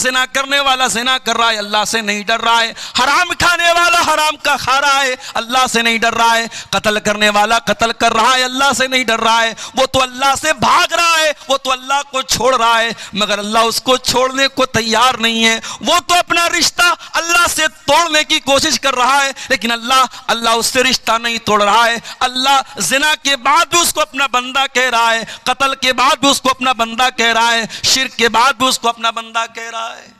زنا کرنے والا زنا کر رہا ہے، اللہ سے نہیں ڈر رہا ہے. حرام کھانے والا حرام کا کھا رہا ہے، اللہ سے نہیں ڈر رہا ہے. قتل کرنے والا قتل کر رہا ہے، اللہ سے نہیں ڈر رہا ہے. وہ تو اللہ سے بھاگ رہا ہے، وہ تو اللہ کو چھوڑ رہا ہے، مگر اللہ اس کو چھوڑنے کو تیار نہیں ہے. وہ تو اپنا رشتہ اللہ سے توڑنے کی کوشش کر رہا ہے، لیکن اللہ اس سے رشتہ نہیں توڑ رہا ہے. اللہ زنا کے بعد بھی اس کو اپنا بندہ کہہ رہا ہے، قتل کے بعد بھی اس کو اپنا بندہ کہہ رہا ہے، شرک کے بعد بھی اس کو اپنا بندہ کہہ رہا ہے.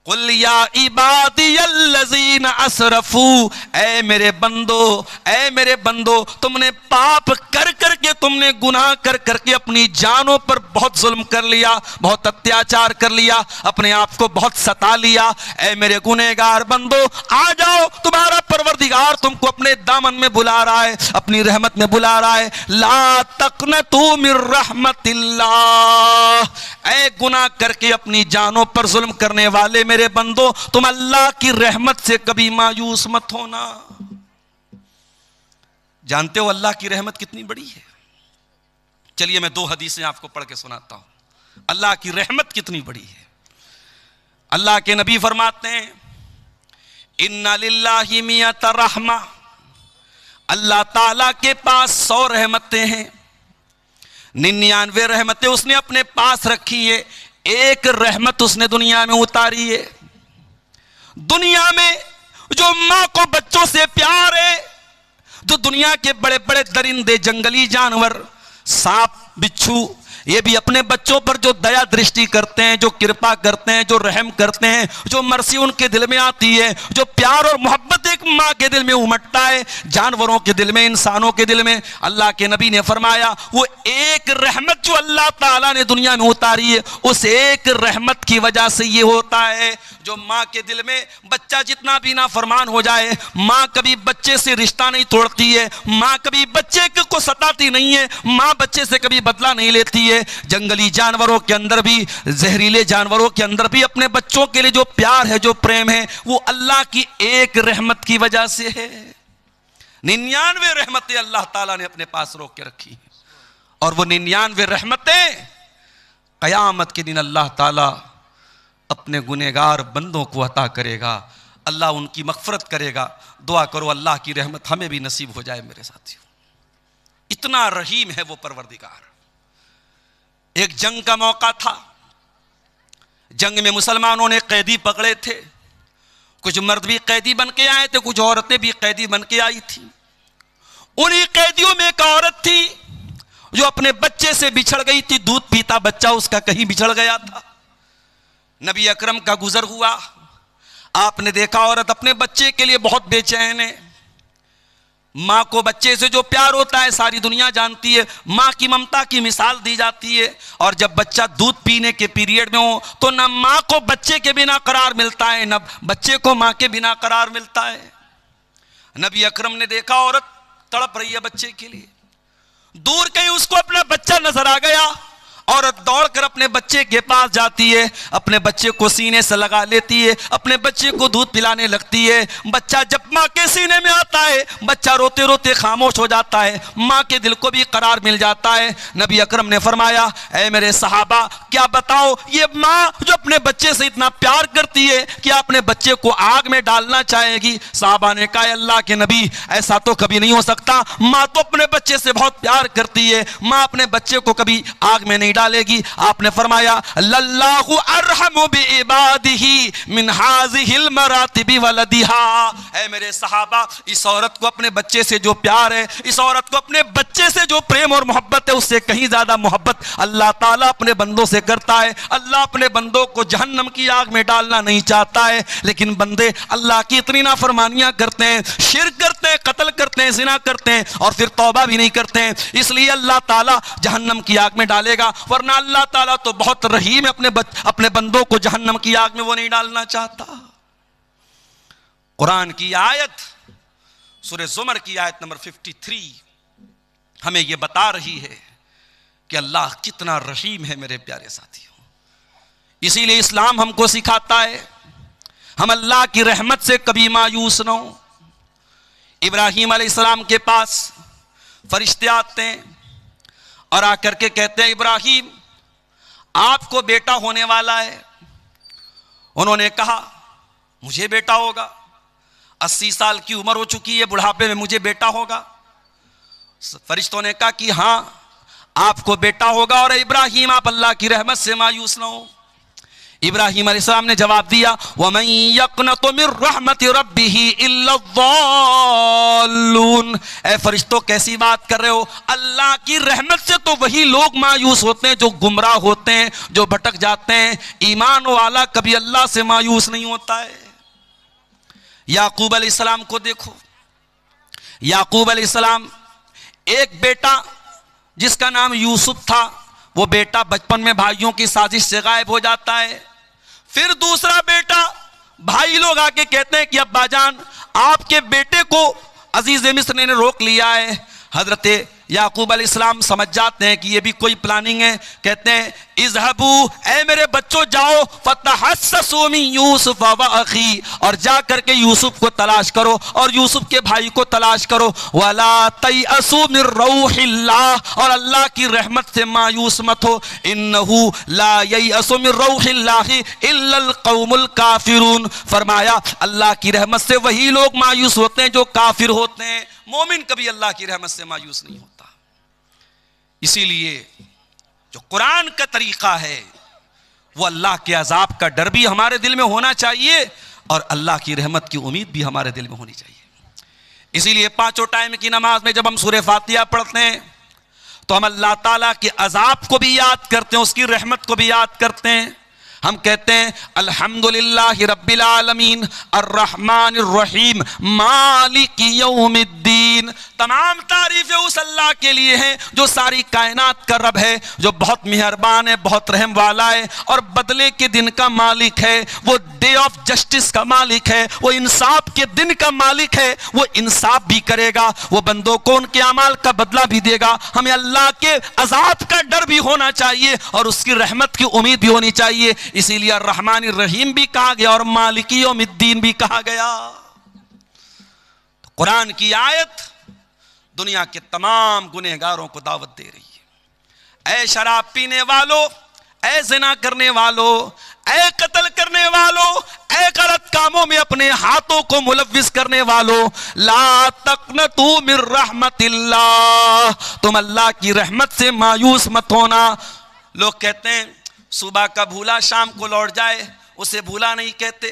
قل یا عبادی الذین اسرفوا، اے میرے بندو تم نے پاپ کر کر کے، تم نے گناہ کر کر کے اپنی جانوں پر بہت ظلم کر لیا، بہت اتیاچار کر لیا، اپنے آپ کو بہت ستا لیا. اے میرے گنہگار بندو آ جاؤ، تمہارا پروردگار تم کو اپنے دامن میں بلا رہا ہے، اپنی رحمت میں بلا رہا ہے. لا تقنطوا من رحمت اللہ، اے گناہ کر کے اپنی جانوں پر ظلم کرنے والے میرے بندو، تم اللہ کی رحمت سے کبھی مایوس مت ہونا. جانتے ہو اللہ کی رحمت کتنی بڑی ہے؟ چلیے میں 2 حدیثیں آپ کو پڑھ کے سناتا ہوں. اللہ کی رحمت کتنی بڑی ہے. اللہ کے نبی فرماتے ہیں ان للہ مئۃ رحمہ، اللہ تعالیٰ کے پاس 100 رحمتیں ہیں، 99 رحمتیں اس نے اپنے پاس رکھی ہے، ایک رحمت اس نے دنیا میں اتاری ہے. دنیا میں جو ماں کو بچوں سے پیار ہے، جو دنیا کے بڑے بڑے درندے، جنگلی جانور، سانپ، بچھو، یہ بھی اپنے بچوں پر جو دیا درشٹی کرتے ہیں، جو کرپا کرتے ہیں، جو رحم کرتے ہیں، جو مرسی ان کے دل میں آتی ہے، جو پیار اور محبت ایک ماں کے دل میں امٹتا ہے، جانوروں کے دل میں، انسانوں کے دل میں، اللہ کے نبی نے فرمایا وہ ایک رحمت جو اللہ تعالیٰ نے دنیا میں اتاری ہے، اس ایک رحمت کی وجہ سے یہ ہوتا ہے. جو ماں کے دل میں بچہ جتنا بھی نافرمان ہو جائے، ماں کبھی بچے سے رشتہ نہیں توڑتی ہے، ماں کبھی بچے کو ستاتی نہیں ہے، ماں بچے سے کبھی بدلہ نہیں لیتی ہے. جنگلی جانوروں کے اندر بھی، زہریلے جانوروں کے اندر بھی اپنے بچوں کے لیے جو پیار ہے، جو پریم ہے، وہ اللہ کی ایک رحمت کی وجہ سے ہے. 99 رحمتیں اللہ تعالیٰ نے اپنے پاس روک کے رکھی، اور وہ 99 رحمتیں قیامت کے دن اللہ تعالیٰ اپنے گنہگار بندوں کو عطا کرے گا. اللہ ان کی مغفرت کرے گا. دعا کرو اللہ کی رحمت ہمیں بھی نصیب ہو جائے میرے ساتھیوں. اتنا رحیم ہے وہ پروردگار. ایک جنگ کا موقع تھا، جنگ میں مسلمانوں نے قیدی پکڑے تھے، کچھ مرد بھی قیدی بن کے آئے تھے، کچھ عورتیں بھی قیدی بن کے آئی تھی. انہی قیدیوں میں ایک عورت تھی جو اپنے بچے سے بچھڑ گئی تھی. دودھ پیتا بچہ اس کا کہیں بچھڑ گیا تھا. نبی اکرم کا گزر ہوا، آپ نے دیکھا عورت اپنے بچے کے لیے بہت بے چین ہے. ماں کو بچے سے جو پیار ہوتا ہے ساری دنیا جانتی ہے، ماں کی ممتا کی مثال دی جاتی ہے. اور جب بچہ دودھ پینے کے پیریڈ میں ہو تو نہ ماں کو بچے کے بنا قرار ملتا ہے، نہ بچے کو ماں کے بنا قرار ملتا ہے. نبی اکرم نے دیکھا عورت تڑپ رہی ہے بچے کے لیے. دور کہیں اس کو اپنا بچہ نظر آ گیا. عورت دوڑ کر اپنے بچے کے پاس جاتی ہے، اپنے بچے کو سینے سے لگا لیتی ہے، اپنے بچے کو دودھ پلانے لگتی ہے. بچہ جب ماں کے سینے میں آتا ہے، بچہ روتے روتے خاموش ہو جاتا ہے، ماں کے دل کو بھی قرار مل جاتا ہے. نبی اکرم نے فرمایا اے میرے صحابہ، کیا بتاؤ یہ ماں جو اپنے بچے سے اتنا پیار کرتی ہے کیا اپنے بچے کو آگ میں ڈالنا چاہے گی؟ صحابہ نے کہا اللہ کے نبی ایسا تو کبھی نہیں ہو سکتا، ماں تو اپنے بچے سے بہت پیار کرتی ہے، ماں اپنے بچے کو کبھی آگ میں نہیں ڈالے گی. آپ نے فرمایا للہ ارحم بعبادہ من ہذہ المراتب ولدہا. اے میرے صحابہ، اس عورت کو اپنے بچے سے جو پیار ہے، اس عورت کو اپنے بچے سے جو پریم اور محبت ہے، اس سے کہیں زیادہ محبت اللہ تعالیٰ اپنے بندوں سے کرتا ہے. اللہ اپنے بندوں کو جہنم کی آگ میں ڈالنا نہیں چاہتا ہے، لیکن بندے اللہ کی اتنی نافرمانیاں کرتے ہیں، شرک کرتے ہیں، قتل کرتے ہیں، زنا کرتے ہیں، اور پھر توبہ بھی نہیں کرتے ہیں. اس لیے اللہ تعالیٰ جہنم کی آگ میں ڈالے گا. ورنہ اللہ تعالیٰ تو بہت رحیم ہے، اپنے بندوں کو جہنم کی آگ میں وہ نہیں ڈالنا چاہتا. قرآن کی آیت سورہ زمر کی آیت نمبر 53 ہمیں یہ بتا رہی ہے کہ اللہ کتنا رحیم ہے میرے پیارے ساتھیوں. اسی لیے اسلام ہم کو سکھاتا ہے ہم اللہ کی رحمت سے کبھی مایوس نہ ہوں. ابراہیم علیہ السلام کے پاس فرشتے آتے ہیں اور آ کر کے کہتے ہیں ابراہیم آپ کو بیٹا ہونے والا ہے. انہوں نے کہا مجھے بیٹا ہوگا، 80 سال کی عمر ہو چکی ہے، بڑھاپے میں مجھے بیٹا ہوگا؟ فرشتوں نے کہا کہ ہاں آپ کو بیٹا ہوگا، اور ابراہیم آپ اللہ کی رحمت سے مایوس نہ ہو۔ ابراہیم علیہ السلام نے جواب دیا وَمَن يَقْنَطُ مِن رَحْمَةِ رَبِّهِ إِلَّا الضَّالُّونَ، اے فرشتوں کیسی بات کر رہے ہو؟ اللہ کی رحمت سے تو وہی لوگ مایوس ہوتے ہیں جو گمراہ ہوتے ہیں، جو بھٹک جاتے ہیں۔ ایمان والا کبھی اللہ سے مایوس نہیں ہوتا ہے۔ یعقوب علیہ السلام کو دیکھو، یعقوب علیہ السلام ایک بیٹا جس کا نام یوسف تھا، وہ بیٹا بچپن میں بھائیوں کی سازش سے غائب ہو جاتا ہے۔ پھر دوسرا بیٹا، بھائی لوگ آ کے کہتے ہیں کہ ابا جان آپ کے بیٹے کو عزیز مصر نے روک لیا ہے۔ حضرت یعقوب علیہ السلام سمجھ جاتے ہیں کہ یہ بھی کوئی پلاننگ ہے، کہتے ہیں اذهبوا، اے میرے بچوں جاؤ، فتحسسوا من یوسف واخی، اور جا کر کے یوسف کو تلاش کرو اور یوسف کے بھائی کو تلاش کرو، ولا تیأسوا من روح اللہ، اور اللہ کی رحمت سے مایوس مت ہو، انہ لا ییأس من روح اللہ الا القوم الکافرون۔ فرمایا اللہ کی رحمت سے وہی لوگ مایوس ہوتے ہیں جو کافر ہوتے ہیں، مومن کبھی اللہ کی رحمت سے مایوس نہیں ہوتا۔ اسی لیے جو قرآن کا طریقہ ہے وہ اللہ کے عذاب کا ڈر بھی ہمارے دل میں ہونا چاہیے اور اللہ کی رحمت کی امید بھی ہمارے دل میں ہونی چاہیے۔ اسی لیے پانچوں ٹائم کی نماز میں جب ہم سورہ فاتحہ پڑھتے ہیں تو ہم اللہ تعالیٰ کے عذاب کو بھی یاد کرتے ہیں، اس کی رحمت کو بھی یاد کرتے ہیں۔ ہم کہتے ہیں الحمدللہ رب العالمین الرحمن الرحیم مالک یوم الدین، تمام تعریفیں اس اللہ کے لیے ہیں جو ساری کائنات کا رب ہے، جو بہت مہربان ہے، بہت رحم والا ہے، اور بدلے کے دن کا مالک ہے، وہ ڈے آف جسٹس کا مالک ہے، وہ انصاف کے دن کا مالک ہے، وہ انصاف بھی کرے گا، وہ بندوں کو ان کے اعمال کا بدلہ بھی دے گا۔ ہمیں اللہ کے عذاب کا ڈر بھی ہونا چاہیے اور اس کی رحمت کی امید بھی ہونی چاہیے، اسی لیے الرحمن الرحیم بھی کہا گیا اور مالک یوم الدین بھی کہا گیا۔ قرآن کی آیت دنیا کے تمام گنہگاروں کو دعوت دے رہی ہے، اے شراب پینے والو، اے زنا کرنے والو، اے قتل کرنے والو، اے غلط کاموں میں اپنے ہاتھوں کو ملوث کرنے والو، لا تقنطوا من رحمت اللہ، تم اللہ کی رحمت سے مایوس مت ہونا۔ لوگ کہتے ہیں صبح کا بھولا شام کو لوٹ جائے، اسے بھولا نہیں کہتے،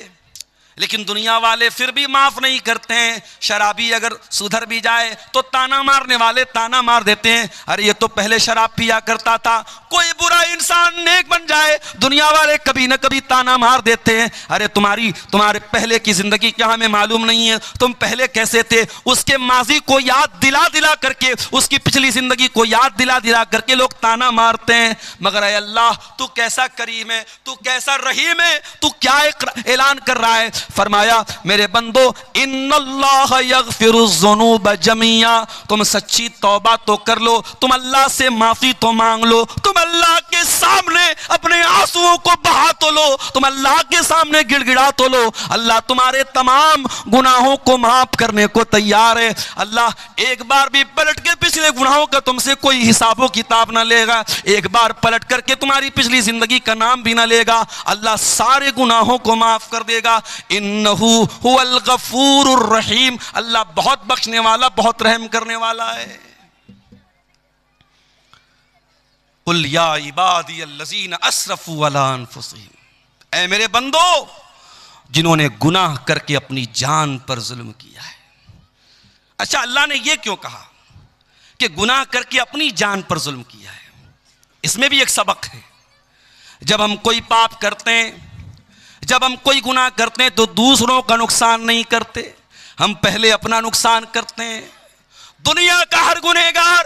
لیکن دنیا والے پھر بھی معاف نہیں کرتے ہیں۔ شرابی اگر سدھر بھی جائے تو تانا مارنے والے تانا مار دیتے ہیں، ارے یہ تو پہلے شراب پیا کرتا تھا۔ کوئی برا انسان نیک بن جائے، دنیا والے کبھی نہ کبھی تانا مار دیتے ہیں، ارے تمہارے پہلے کی زندگی کیا ہمیں معلوم نہیں ہے، تم پہلے کیسے تھے۔ اس کے ماضی کو یاد دلا کر کے، اس کی پچھلی زندگی کو یاد دلا کر کے لوگ تانا مارتے ہیں۔ مگر اے اللہ تو کیسا کریم ہے، تو کیسا رحیم ہے، تو کیا اعلان کر رہا ہے؟ فرمایا میرے بندو ان اللہ یغفر الذنوب جميعا، تم سچی توبہ تو کر لو، تم اللہ سے معافی تو مانگ لو، تم اللہ کے سامنے اپنے آنسوؤں کو بہا تو لو، تم اللہ کے سامنے گڑ گڑا تو لو، اللہ تمہارے تمام گناہوں کو معاف کرنے کو تیار ہے۔ اللہ ایک بار بھی پلٹ کے پچھلے گناہوں کا تم سے کوئی حساب و کتاب نہ لے گا، ایک بار پلٹ کر کے تمہاری پچھلی زندگی کا نام بھی نہ لے گا، اللہ سارے گناہوں کو معاف کر دے گا۔ انہو هو الغفور الرحیم، اللہ بہت بخشنے والا، بہت رحم کرنے والا ہے۔ قل یا عبادی الذین اسرفوا علی انفسہم، اے میرے بندو جنہوں نے گناہ کر کے اپنی جان پر ظلم کیا ہے۔ اچھا اللہ نے یہ کیوں کہا کہ گناہ کر کے اپنی جان پر ظلم کیا ہے؟ اس میں بھی ایک سبق ہے۔ جب ہم کوئی پاپ کرتے ہیں، جب ہم کوئی گناہ کرتے ہیں تو دوسروں کا نقصان نہیں کرتے، ہم پہلے اپنا نقصان کرتے ہیں۔ دنیا کا ہر گنہگار،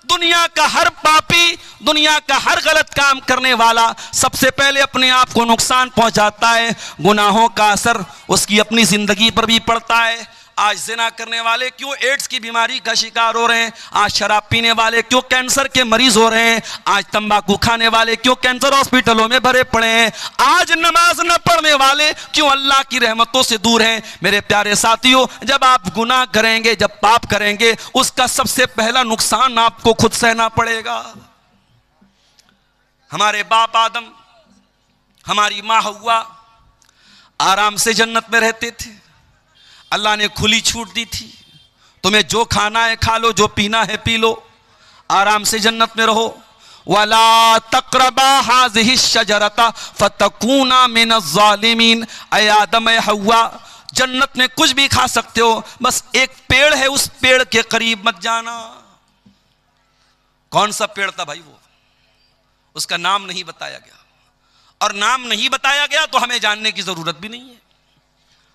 دنیا کا ہر پاپی، دنیا کا ہر غلط کام کرنے والا سب سے پہلے اپنے آپ کو نقصان پہنچاتا ہے۔ گناہوں کا اثر اس کی اپنی زندگی پر بھی پڑتا ہے۔ آج زنا کرنے والے کیوں ایڈز کی بیماری کا شکار ہو رہے ہیں، آج شراب پینے والے کیوں کینسر کے مریض ہو رہے ہیں، آج تمباکو کھانے والے کیوں کینسر ہاسپٹلوں میں بھرے پڑے ہیں، آج نماز نہ پڑھنے والے کیوں اللہ کی رحمتوں سے دور ہیں۔ میرے پیارے ساتھیوں، جب آپ گناہ کریں گے، جب پاپ کریں گے، اس کا سب سے پہلا نقصان آپ کو خود سہنا پڑے گا۔ ہمارے باپ آدم، ہماری ماں ہوا، آرام سے جنت میں رہتے تھے. اللہ نے کھلی چھوٹ دی تھی, تمہیں جو کھانا ہے کھا لو, جو پینا ہے پی لو, آرام سے جنت میں رہو. وَلَا تَقْرَبَا هَذِهِ الشَّجَرَةَ فَتَكُونَا مِنَ الظَّالِمِينَ. اے آدم اے حوا, جنت میں کچھ بھی کھا سکتے ہو, بس ایک پیڑ ہے, اس پیڑ کے قریب مت جانا. کون سا پیڑ تھا بھائی وہ؟ اس کا نام نہیں بتایا گیا, اور نام نہیں بتایا گیا تو ہمیں جاننے کی ضرورت بھی نہیں ہے.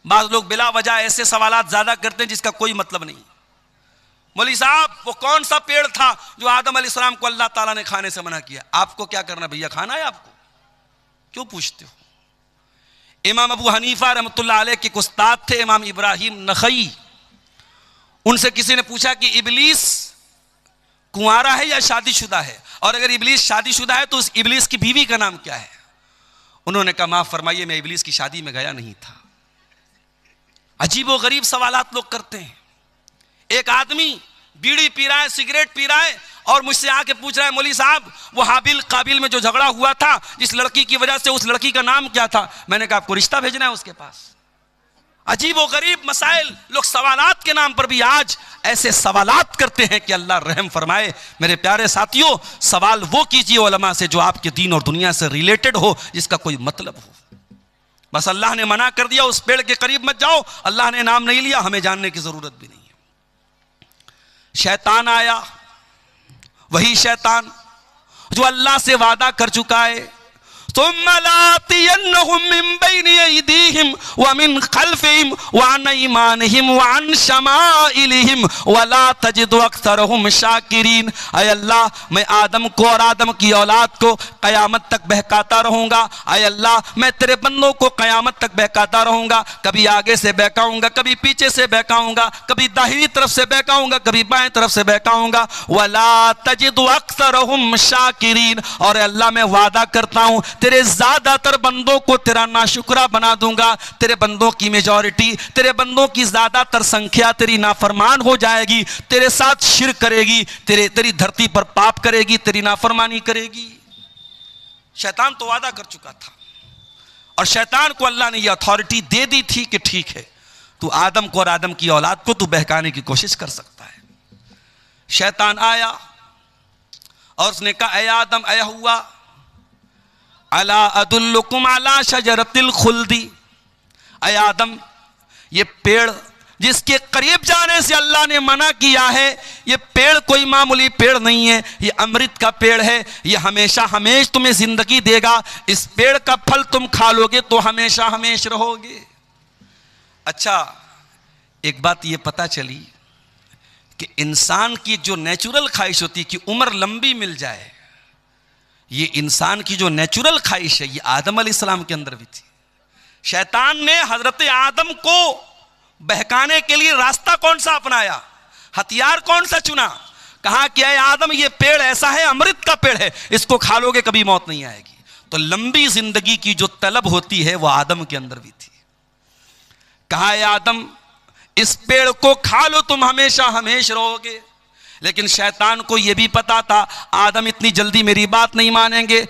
بعض لوگ بلا وجہ ایسے سوالات زیادہ کرتے ہیں جس کا کوئی مطلب نہیں. مولوی صاحب وہ کون سا پیڑ تھا جو آدم علیہ السلام کو اللہ تعالیٰ نے کھانے سے منع کیا؟ آپ کو کیا کرنا بھیا, کھانا ہے آپ کو, کیوں پوچھتے ہو؟ امام ابو حنیفہ رحمۃ اللہ علیہ کے استاد تھے امام ابراہیم نخعی. ان سے کسی نے پوچھا کہ ابلیس کنوارا ہے یا شادی شدہ ہے, اور اگر ابلیس شادی شدہ ہے تو اس ابلیس کی بیوی کا نام کیا ہے؟ انہوں نے کہا معاف فرمائیے میں ابلیس کی شادی میں گیا نہیں تھا. عجیب و غریب سوالات لوگ کرتے ہیں. ایک آدمی بیڑی پی رہا ہے, سگریٹ پی رہا ہے, اور مجھ سے آ کے پوچھ رہا ہے مولوی صاحب وہ حابیل قابیل میں جو جھگڑا ہوا تھا جس لڑکی کی وجہ سے, اس لڑکی کا نام کیا تھا؟ میں نے کہا آپ کو رشتہ بھیجنا ہے اس کے پاس. عجیب و غریب مسائل لوگ سوالات کے نام پر بھی آج ایسے سوالات کرتے ہیں کہ اللہ رحم فرمائے. میرے پیارے ساتھیوں, سوال وہ کیجئے علماء سے جو آپ کے دین اور دنیا سے ریلیٹڈ ہو, جس کا کوئی مطلب ہو. بس اللہ نے منع کر دیا اس پیڑ کے قریب مت جاؤ, اللہ نے نام نہیں لیا, ہمیں جاننے کی ضرورت بھی نہیں ہے. شیطان آیا, وہی شیطان جو اللہ سے وعدہ کر چکا ہے, ثم لآتینہم من بین ایدیہم ومن خلفہم وعن ایمانہم وعن شمائلہم ولا تجد اکثرہم شاکرین. اے اللہ میں آدم کو اور آدم کی اولاد کو قیامت تک بہکاتا رہوں گا. اے اللہ میں تیرے بندوں کو قیامت تک بہکاتا رہوں گا. کبھی آگے سے بہکاؤں گا, کبھی پیچھے سے بہکاؤں گا, کبھی داہنی طرف سے بہکاؤں گا, کبھی بائیں طرف سے بہکاؤں گا. ولا تجد اکثرہم شاکرین. اور اے اللہ میں وعدہ کرتا ہوں تیرے زیادہ تر بندوں کو تیرا ناشکرہ بنا دوں گا. تیرے بندوں کی میجورٹی, تیرے بندوں کی زیادہ تر سنکھیا تیری نافرمان ہو جائے گی, تیرے ساتھ شرک کرے گی, تیری دھرتی پر پاپ کرے گی, تیری نافرمانی کرے گی. شیطان تو وعدہ کر چکا تھا, اور شیطان کو اللہ نے یہ اتھارٹی دے دی تھی کہ ٹھیک ہے تو آدم کو اور آدم کی اولاد کو تو بہکانے کی کوشش کر سکتا ہے. شیطان آیا اور اس نے کہا اے آدم اے حوا, الا ادلکم علی شجرۃ الخلد. اے آدم یہ پیڑ جس کے قریب جانے سے اللہ نے منع کیا ہے, یہ پیڑ کوئی معمولی پیڑ نہیں ہے, یہ امرت کا پیڑ ہے, یہ ہمیشہ ہمیش تمہیں زندگی دے گا. اس پیڑ کا پھل تم کھا لو گے تو ہمیشہ ہمیش رہو گے. اچھا ایک بات یہ پتہ چلی کہ انسان کی جو نیچرل خواہش ہوتی ہے کہ عمر لمبی مل جائے, یہ انسان کی جو نیچرل خواہش ہے یہ آدم علیہ السلام کے اندر بھی تھی. شیطان نے حضرت آدم کو بہکانے کے لیے راستہ کون سا اپنایا, ہتھیار کون سا چنا؟ کہا کہ اے آدم یہ پیڑ ایسا ہے, امرت کا پیڑ ہے, اس کو کھا لو گے کبھی موت نہیں آئے گی. تو لمبی زندگی کی جو طلب ہوتی ہے وہ آدم کے اندر بھی تھی. کہا اے آدم اس پیڑ کو کھا لو تم ہمیشہ ہمیش رہو گے. لیکن شیطان کو یہ بھی پتا تھا آدم اتنی جلدی میری بات نہیں مانیں گے.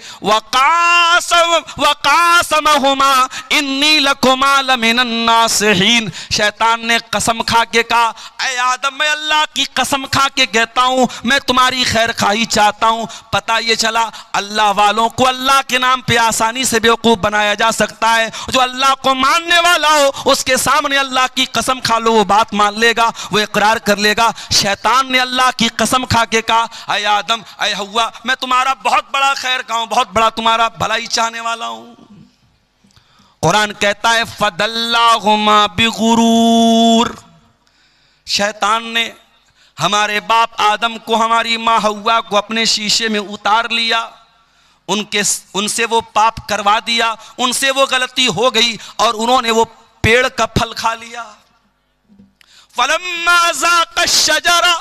وقاسمہما انی لکما لمن الناصحین. شیطان نے قسم کھا کے کہا اے آدم میں اللہ کی قسم کھا کے کہتا ہوں میں تمہاری خیر خواہی چاہتا ہوں. پتہ یہ چلا اللہ والوں کو اللہ کے نام پہ آسانی سے بیوقوف بنایا جا سکتا ہے. جو اللہ کو ماننے والا ہو اس کے سامنے اللہ کی قسم کھا لو وہ بات مان لے گا, وہ اقرار کر لے گا. شیطان نے اللہ کی قسم کھا کے کہا اے آدم اے حوا میں تمہارا بہت بڑا خیر کا ہوں, بہت بڑا تمہارا بھلائی چاہنے والا ہوں. قرآن کہتا ہے فَدَلَّاهُمَا بِغُرُورٍ. شیطان نے ہمارے باپ آدم کو, ہماری ماں حوا کو اپنے شیشے میں اتار لیا, ان سے وہ پاپ کروا دیا, ان سے وہ غلطی ہو گئی اور انہوں نے وہ پیڑ کا پھل کھا لیا. فَلَمَّا ذَاقَ الشَّجَرَةَ.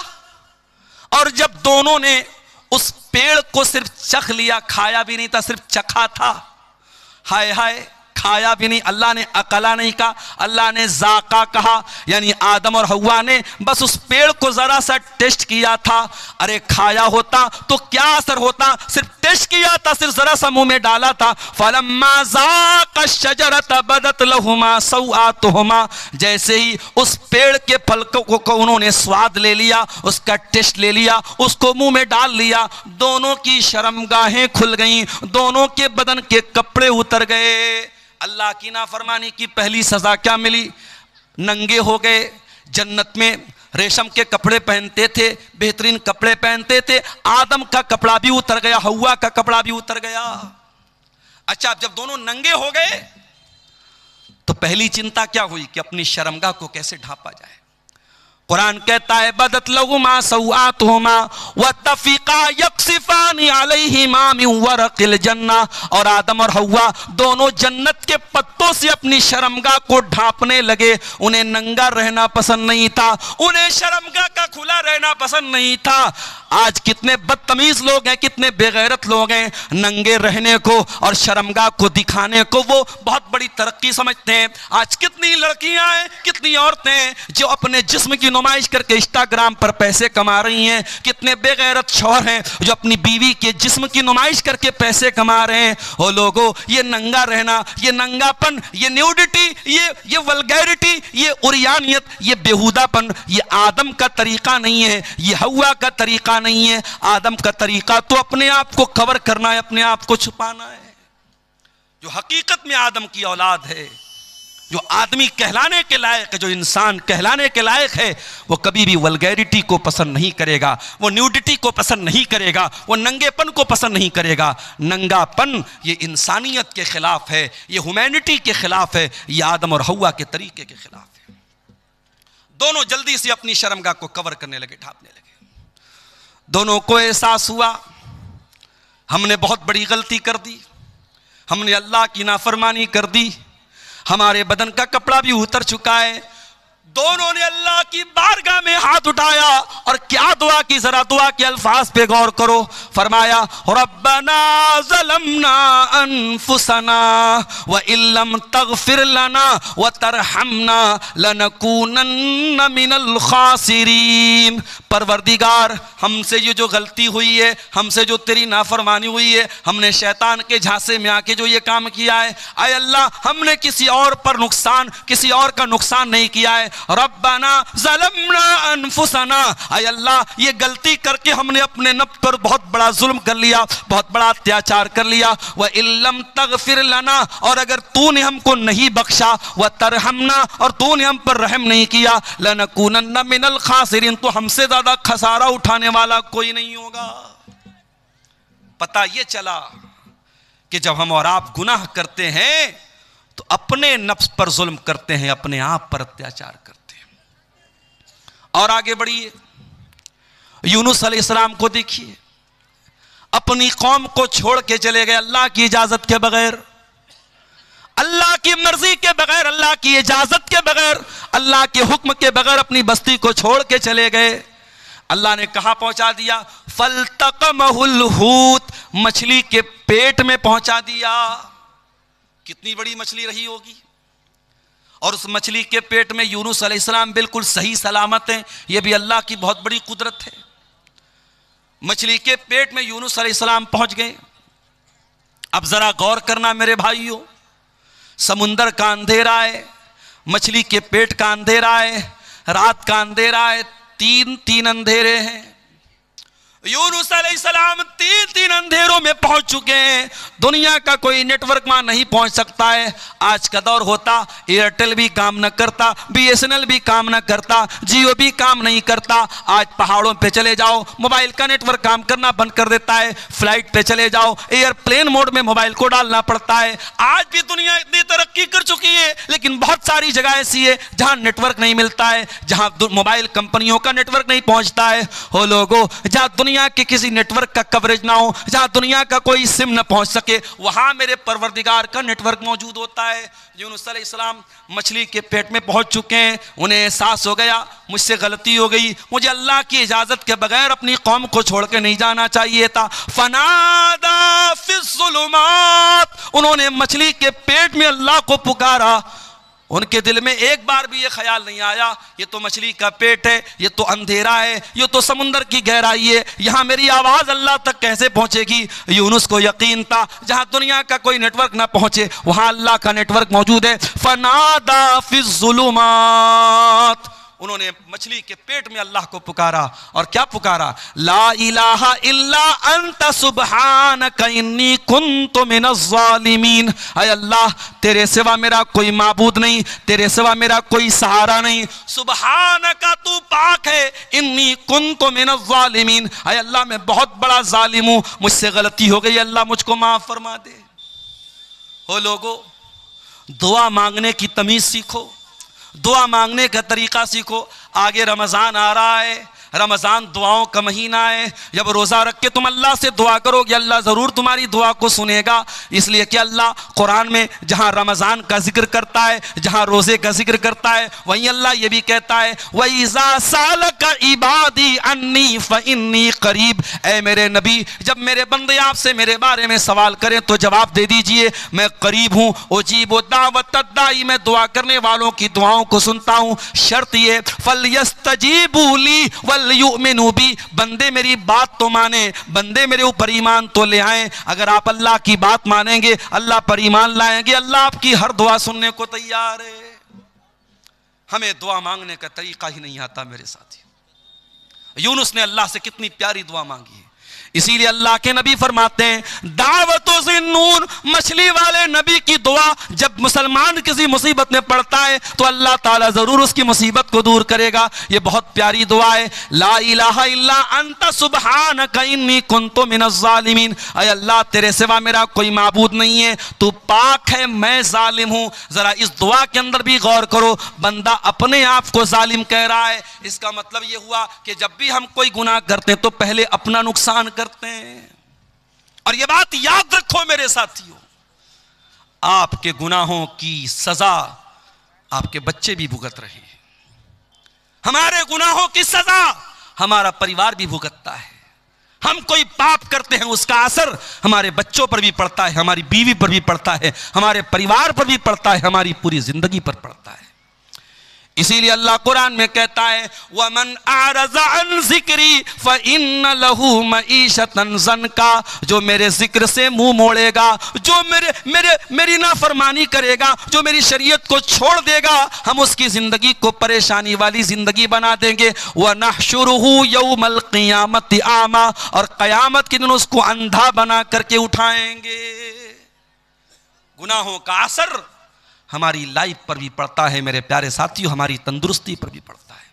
اور جب دونوں نے اس پیڑ کو صرف چکھ لیا, کھایا بھی نہیں تھا, صرف چکھا تھا, ہائے ہائے کھایا بھی نہیں، اللہ نے اکلا نہیں کہا، اللہ نے ذاقہ کہا، یعنی آدم اور حوا نے بس اس پیڑ کو ذرا سا ٹیسٹ کیا تھا. ارے کھایا ہوتا تو کیا اثر ہوتا، صرف ٹیسٹ کیا تھا، صرف ذرا سا منہ میں ڈالا تھا. فَلَمَّا ذَاقَ الشَّجَرَةَ بَدَتْ لَهُمَا سَوْآتُهُمَا، جیسے ہی اس پیڑ کے پھل کو انہوں نے سواد لے لیا، اس کا ٹیسٹ لے لیا، اس کو منہ میں ڈال لیا، دونوں کی شرمگاہیں کھل گئیں، دونوں کے بدن کے کپڑے اتر گئے. اللہ کی نافرمانی کی پہلی سزا کیا ملی؟ ننگے ہو گئے. جنت میں ریشم کے کپڑے پہنتے تھے، بہترین کپڑے پہنتے تھے، آدم کا کپڑا بھی اتر گیا، حوا کا کپڑا بھی اتر گیا. اچھا جب دونوں ننگے ہو گئے تو پہلی چنتا کیا ہوئی کہ اپنی شرمگاہ کو کیسے ڈھانپا جائے. قرآن کہتا ہے بدت لہما سوآتہما واتفقا یقصفان علیہما من ورق الجنہ، اور آدم اور حوا دونوں جنت کے پتوں سے اپنی شرمگاہ کو ڈھانپنے لگے. انہیں ننگا رہنا پسند نہیں تھا، انہیں شرمگاہ کا کھلا رہنا پسند نہیں تھا. آج کتنے بدتمیز لوگ ہیں، کتنے بے غیرت لوگ ہیں، ننگے رہنے کو اور شرمگاہ کو دکھانے کو وہ بہت بڑی ترقی سمجھتے ہیں. آج کتنی لڑکیاں ہیں، کتنی عورتیں ہیں جو اپنے جسم کی نمائش کر کے انسٹاگرام پر پیسے کما رہی ہیں. کتنے بے غیرت شوہر ہیں جو اپنی بیوی کے جسم کی نمائش کر کے پیسے کما رہے ہیں. او لوگو، یہ ننگا رہنا، یہ ننگا پن، یہ نیوڈیٹی، یہ ولگیرٹی، یہ عریانیت، یہ بیہودہ پن، یہ آدم کا طریقہ نہیں ہے، یہ حوا کا طریقہ نہیں ہے. آدم کا طریقہ تو اپنے آپ کو کور کرنا ہے، اپنے آپ کو چھپانا ہے. جو حقیقت میں آدم کی اولاد ہے، جو آدمی کہلانے کے لائق ہے، جو انسان کہلانے کے لائق ہے، وہ کبھی بھی ولگیرٹی کو پسند نہیں کرے گا، وہ نیوڈیٹی کو پسند نہیں کرے گا، وہ ننگے پن کو پسند نہیں کرے گا. ننگا پن یہ انسانیت کے خلاف ہے، یہ ہیومینٹی کے خلاف ہے، یہ آدم اور حوا کے طریقے کے خلاف ہے. دونوں جلدی سے اپنی شرمگاہ کو کور کرنے لگے، ڈھانپنے لگے. دونوں کو احساس ہوا ہم نے بہت بڑی غلطی کر دی، ہم نے اللہ کی نافرمانی کر دی، ہمارے بدن کا کپڑا بھی اتر چکا ہے. دونوں نے اللہ کی بارگاہ میں ہاتھ اٹھایا اور کیا دعا کی، ذرا دعا کے الفاظ پہ غور کرو. فرمایا ربنا ظلمنا انفسنا وان لم تغفر لنا وترحمنا لنکونن من الخاسرین. پروردگار، ہم سے یہ جو غلطی ہوئی ہے، ہم سے جو تیری نافرمانی ہوئی ہے، ہم نے شیطان کے جھانسے میں آ کے جو یہ کام کیا ہے، اے اللہ ہم نے کسی اور پر نقصان، کسی اور کا نقصان نہیں کیا ہے. ربنا ظلمنا انفسنا، اے اللہ یہ غلطی کر کے ہم نے اپنے نفس پر بہت بڑا ظلم کر لیا، بہت بڑا اتیاچار کر لیا. وَإِن لَّمْ تَغْفِرْ لَنَا، اور اگر تو نے ہم کو نہیں بخشا، وَتَرْحَمْنَا، اور تو نے ہم پر رحم نہیں کیا، لَنَكُونَنَّ مِنَ الْخَاسِرِينَ، تو ہم سے زیادہ خسارہ اٹھانے والا کوئی نہیں ہوگا. پتہ یہ چلا کہ جب ہم اور آپ گناہ کرتے ہیں تو اپنے نفس پر ظلم کرتے ہیں، اپنے آپ پر اتیاچار کرتے ہیں. اور آگے بڑھیے، یونس علیہ السلام کو دیکھیے، اپنی قوم کو چھوڑ کے چلے گئے اللہ کی اجازت کے بغیر، اللہ کی مرضی کے بغیر، اللہ کی اجازت کے بغیر، اللہ کے حکم کے بغیر اپنی بستی کو چھوڑ کے چلے گئے. اللہ نے کہاں پہنچا دیا؟ فَالْتَقَمَهُ الْحُوتُ، مچھلی کے پیٹ میں پہنچا دیا. کتنی بڑی مچھلی رہی ہوگی، اور اس مچھلی کے پیٹ میں یونس علیہ السلام بالکل صحیح سلامت ہیں. یہ بھی اللہ کی بہت بڑی قدرت ہے. مچھلی کے پیٹ میں یونس علیہ السلام پہنچ گئے. اب ذرا غور کرنا میرے بھائیوں، سمندر کا اندھیرا ہے، مچھلی کے پیٹ کا اندھیرا ہے، رات کا اندھیرا ہے، تین اندھیرے ہیں. یونس علیہ السلام تین اندھیروں میں پہنچ چکے ہیں. دنیا کا کوئی نیٹ ورک وہاں نہیں پہنچ سکتا ہے. آج کا دور ہوتا ایئرٹیل بھی کام نہ کرتا، بی ایس این ایل بھی کام نہ کرتا، جیو بھی کام نہیں کرتا. آج پہاڑوں پہ چلے جاؤ، موبائل کا نیٹ ورک کام کرنا بند کر دیتا ہے. فلائٹ پہ چلے جاؤ، ایئر پلین موڈ میں موبائل کو ڈالنا پڑتا ہے. آج بھی دنیا اتنی ترقی کر چکی ہے، لیکن بہت ساری جگہ ایسی ہے جہاں نیٹ ورک نہیں ملتا ہے، جہاں موبائل کمپنیوں کا نیٹ ورک نہیں پہنچتا ہے، ہو لوگوں جہاں دنیا کے کسی نیٹ ورک کا کوریج نہ ہو، جہاں دنیا کا کوئی سم نہ پہنچ سکے، وہاں میرے پروردگار کا نیٹ ورک موجود ہوتا ہے۔ یونس علیہ السلام مچھلی کے پیٹ میں پہنچ چکے ہیں، انہیں احساس ہو گیا مجھ سے غلطی ہو گئی، مجھے اللہ کی اجازت کے بغیر اپنی قوم کو چھوڑ کے نہیں جانا چاہیے تھا۔ فنادا فی الظلمات، انہوں نے مچھلی کے پیٹ میں اللہ کو پکارا، ان کے دل میں ایک بار بھی یہ خیال نہیں آیا یہ تو مچھلی کا پیٹ ہے، یہ تو اندھیرا ہے، یہ تو سمندر کی گہرائی ہے، یہاں میری آواز اللہ تک کیسے پہنچے گی؟ یونس کو یقین تھا جہاں دنیا کا کوئی نیٹ ورک نہ پہنچے وہاں اللہ کا نیٹ ورک موجود ہے۔ فنادا فی الظلمات، انہوں نے مچھلی کے پیٹ میں اللہ کو پکارا، اور کیا پکارا؟ لا الہ الا انت سبحانک انی کنت من الظالمین، اے اللہ تیرے سوا میرا کوئی معبود نہیں، تیرے سوا میرا کوئی سہارا نہیں، سبحانک تو پاک ہے، انی کنت من الظالمین، اے اللہ میں بہت بڑا ظالم ہوں، مجھ سے غلطی ہو گئی، اللہ مجھ کو معاف فرما دے۔ ہو لوگو دعا مانگنے کی تمیز سیکھو، دعا مانگنے کا طریقہ سیکھو۔ آگے رمضان آ رہا ہے، رمضان دعاؤں کا مہینہ ہے، جب روزہ رکھ کے تم اللہ سے دعا کرو گے اللہ ضرور تمہاری دعا کو سنے گا، اس لیے کہ اللہ قرآن میں جہاں رمضان کا ذکر کرتا ہے، جہاں روزے کا ذکر کرتا ہے، وہیں اللہ یہ بھی کہتا ہے وَإِذَا سَأَلَكَ عِبَادِي عَنِّي فَإِنِّي قَرِيبٌ، اے میرے نبی جب میرے بندے آپ سے میرے بارے میں سوال کریں تو جواب دے دیجئے میں قریب ہوں، اجیب دعوت الداعی، میں دعا کرنے والوں کی دعاؤں کو سنتا ہوں۔ شرط یہ فَلْيَسْتَجِيبُوا لِي وَلْيُؤْمِنُوا بِي، بندے میری بات تو مانیں، بندے میرے اوپر ایمان تو لے آئیں۔ اگر آپ اللہ کی بات مانیں گے اللہ پر ایمان لائیں گے، اللہ آپ کی ہر دعا سننے کو تیار ہے۔ ہمیں دعا مانگنے کا طریقہ ہی نہیں آتا میرے ساتھی۔ یونس نے اللہ سے کتنی پیاری دعا مانگی ہے، اسی لیے اللہ کے نبی فرماتے ہیں دعوت ذنون، مچھلی والے نبی کی دعا جب مسلمان کسی مصیبت میں پڑتا ہے تو اللہ تعالیٰ ضرور اس کی مصیبت کو دور کرے گا۔ یہ بہت پیاری دعا ہے، لا الہ الا انت سبحانک انی کنت من الظالمین، اے اللہ تیرے سوا میرا کوئی معبود نہیں ہے، تو پاک ہے میں ظالم ہوں۔ ذرا اس دعا کے اندر بھی غور کرو، بندہ اپنے آپ کو ظالم کہہ رہا ہے، اس کا مطلب یہ ہوا کہ جب بھی ہم کوئی گناہ کرتے ہیں تو پہلے اپنا نقصان کرتے ہیں۔ اور یہ بات یاد رکھو میرے ساتھیوں، آپ کے گناہوں کی سزا آپ کے بچے بھی بھگت رہے ہیں، ہمارے گناہوں کی سزا ہمارا پریوار بھی بھگتتا ہے۔ ہم کوئی پاپ کرتے ہیں اس کا اثر ہمارے بچوں پر بھی پڑتا ہے، ہماری بیوی پر بھی پڑتا ہے، ہمارے پریوار پر بھی پڑتا ہے، ہماری پوری زندگی پر پڑتا ہے۔ اسی لیے اللہ قرآن میں کہتا ہے وَمَنْ أَعْرَضَ عَنْ ذِكْرِي فَإِنَّ لَهُ مَعِيشَةً ضَنْكًا، جو میرے ذکر سے منہ موڑے گا، جو میری نافرمانی کرے گا، جو میری شریعت کو چھوڑ دے گا، ہم اس کی زندگی کو پریشانی والی زندگی بنا دیں گے۔ وَنَحْشُرُهُ يَوْمَ الْقِيَامَةِ أَعْمَىٰ، اور قیامت کے دن اس کو اندھا بنا کر کے اٹھائیں گے۔ گناہوں کا اثر ہماری لائف پر بھی پڑتا ہے میرے پیارے ساتھیوں، ہماری تندرستی پر بھی پڑتا ہے۔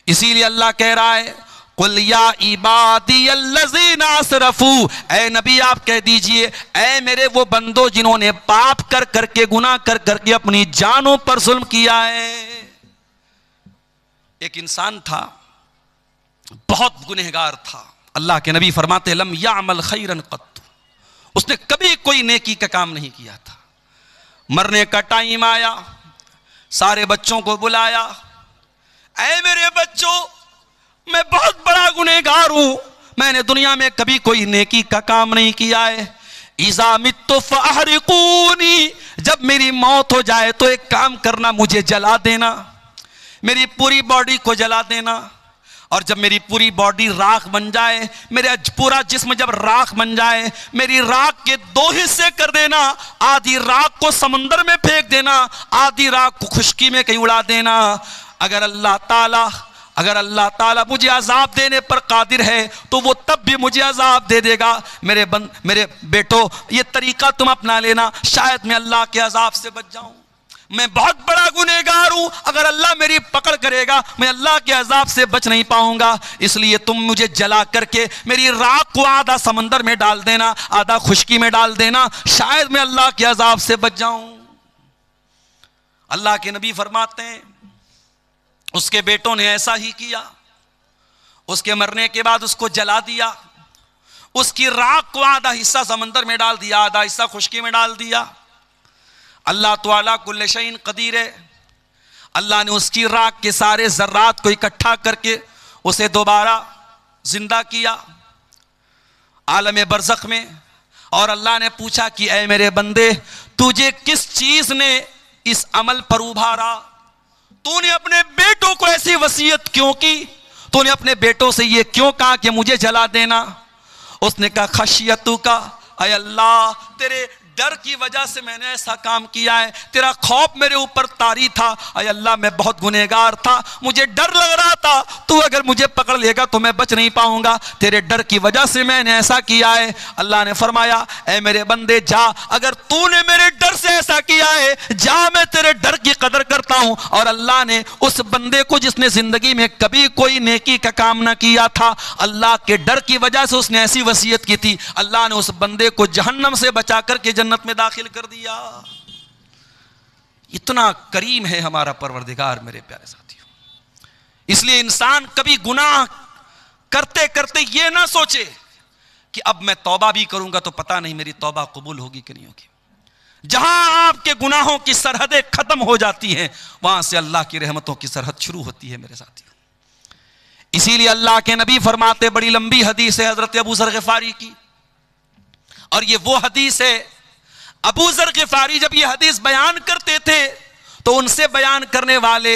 اسی لیے اللہ کہہ رہا ہے قُلْ يَا عِبَادِيَ الَّذِينَ أَسْرَفُوا، اے نبی آپ کہہ دیجئے اے میرے وہ بندوں جنہوں نے پاپ کر کر کے گناہ کر کر کے اپنی جانوں پر ظلم کیا ہے۔ ایک انسان تھا بہت گنہگار تھا، اللہ کے نبی فرماتے لم يعمل خیرا قط، اس نے کبھی کوئی نیکی کا کام نہیں کیا تھا۔ مرنے کا ٹائم آیا، سارے بچوں کو بلایا، اے میرے بچوں میں بہت بڑا گنہگار ہوں، میں نے دنیا میں کبھی کوئی نیکی کا کام نہیں کیا ہے۔ اذا مت فاحرقونی، جب میری موت ہو جائے تو ایک کام کرنا، مجھے جلا دینا، میری پوری باڈی کو جلا دینا، اور جب میری پوری باڈی راکھ بن جائے، میرا پورا جسم جب راکھ بن جائے، میری راکھ کے دو حصے کر دینا، آدھی راکھ کو سمندر میں پھینک دینا، آدھی راکھ کو خشکی میں کہیں اڑا دینا۔ اگر اللہ تعالیٰ مجھے عذاب دینے پر قادر ہے تو وہ تب بھی مجھے عذاب دے دے گا۔ میرے بیٹو یہ طریقہ تم اپنا لینا، شاید میں اللہ کے عذاب سے بچ جاؤں۔ میں بہت بڑا گنہگار ہوں، اگر اللہ میری پکڑ کرے گا میں اللہ کے عذاب سے بچ نہیں پاؤں گا، اس لیے تم مجھے جلا کر کے میری راکھ کو آدھا سمندر میں ڈال دینا، آدھا خشکی میں ڈال دینا، شاید میں اللہ کے عذاب سے بچ جاؤں۔ اللہ کے نبی فرماتے ہیں اس کے بیٹوں نے ایسا ہی کیا. اس کے مرنے کے بعد اس کو جلا دیا. اس کی راکھ کو آدھا حصہ سمندر میں ڈال دیا, آدھا حصہ خشکی میں ڈال دیا. اللہ تعالیٰ کل شیء قدیر ہے. اللہ نے اس کی راکھ کے سارے ذرات کو اکٹھا کر کے اسے دوبارہ زندہ کیا عالم برزخ میں. اور اللہ نے پوچھا کہ اے میرے بندے, تجھے کس چیز نے اس عمل پر ابھارا؟ تو نے اپنے بیٹوں کو ایسی وصیت کیوں کی؟ تو نے اپنے بیٹوں سے یہ کیوں کہا کہ مجھے جلا دینا؟ اس نے کہا خشیتو کا, اے اللہ تیرے ڈر کی وجہ سے میں نے ایسا کام کیا ہے. تیرا خوف میرے اوپر طاری تھا. اے اللہ میں بہت گنہگار تھا, مجھے ڈر لگ رہا تھا تو اگر مجھے پکڑ لے گا تو میں بچ نہیں پاؤں گا. تیرے ڈر کی وجہ سے میں نے ایسا کیا ہے. اللہ نے فرمایا اے میرے بندے جا, اگر تو نے میرے ڈر سے ایسا کیا ہے جا, میں تیرے ڈر کی قدر کرتا ہوں. اور اللہ نے اس بندے کو جس نے زندگی میں کبھی کوئی نیکی کا کام نہ کیا تھا, اللہ کے ڈر کی وجہ سے اس نے ایسی وصیت کی تھی, اللہ نے اس بندے کو جہنم سے بچا کر کے جنت میں داخل کر دیا. اتنا کریم ہے ہمارا پروردگار میرے پیارے ساتھیوں. اس لیے انسان کبھی گناہ کرتے کرتے یہ نہ سوچے کہ اب میں توبہ بھی کروں گا تو پتہ نہیں میری توبہ قبول ہوگی کہ نہیں ہوگی. جہاں آپ کے گناہوں کی سرحدیں ختم ہو جاتی ہیں وہاں سے اللہ کی رحمتوں کی سرحد شروع ہوتی ہے میرے ساتھیوں. اسی لیے اللہ کے نبی فرماتے, بڑی لمبی حدیث ہے حضرت ابو ذر غفاری کی, اور یہ وہ حدیث ہے ابو ذر غفاری جب یہ حدیث بیان کرتے تھے تو ان سے بیان کرنے والے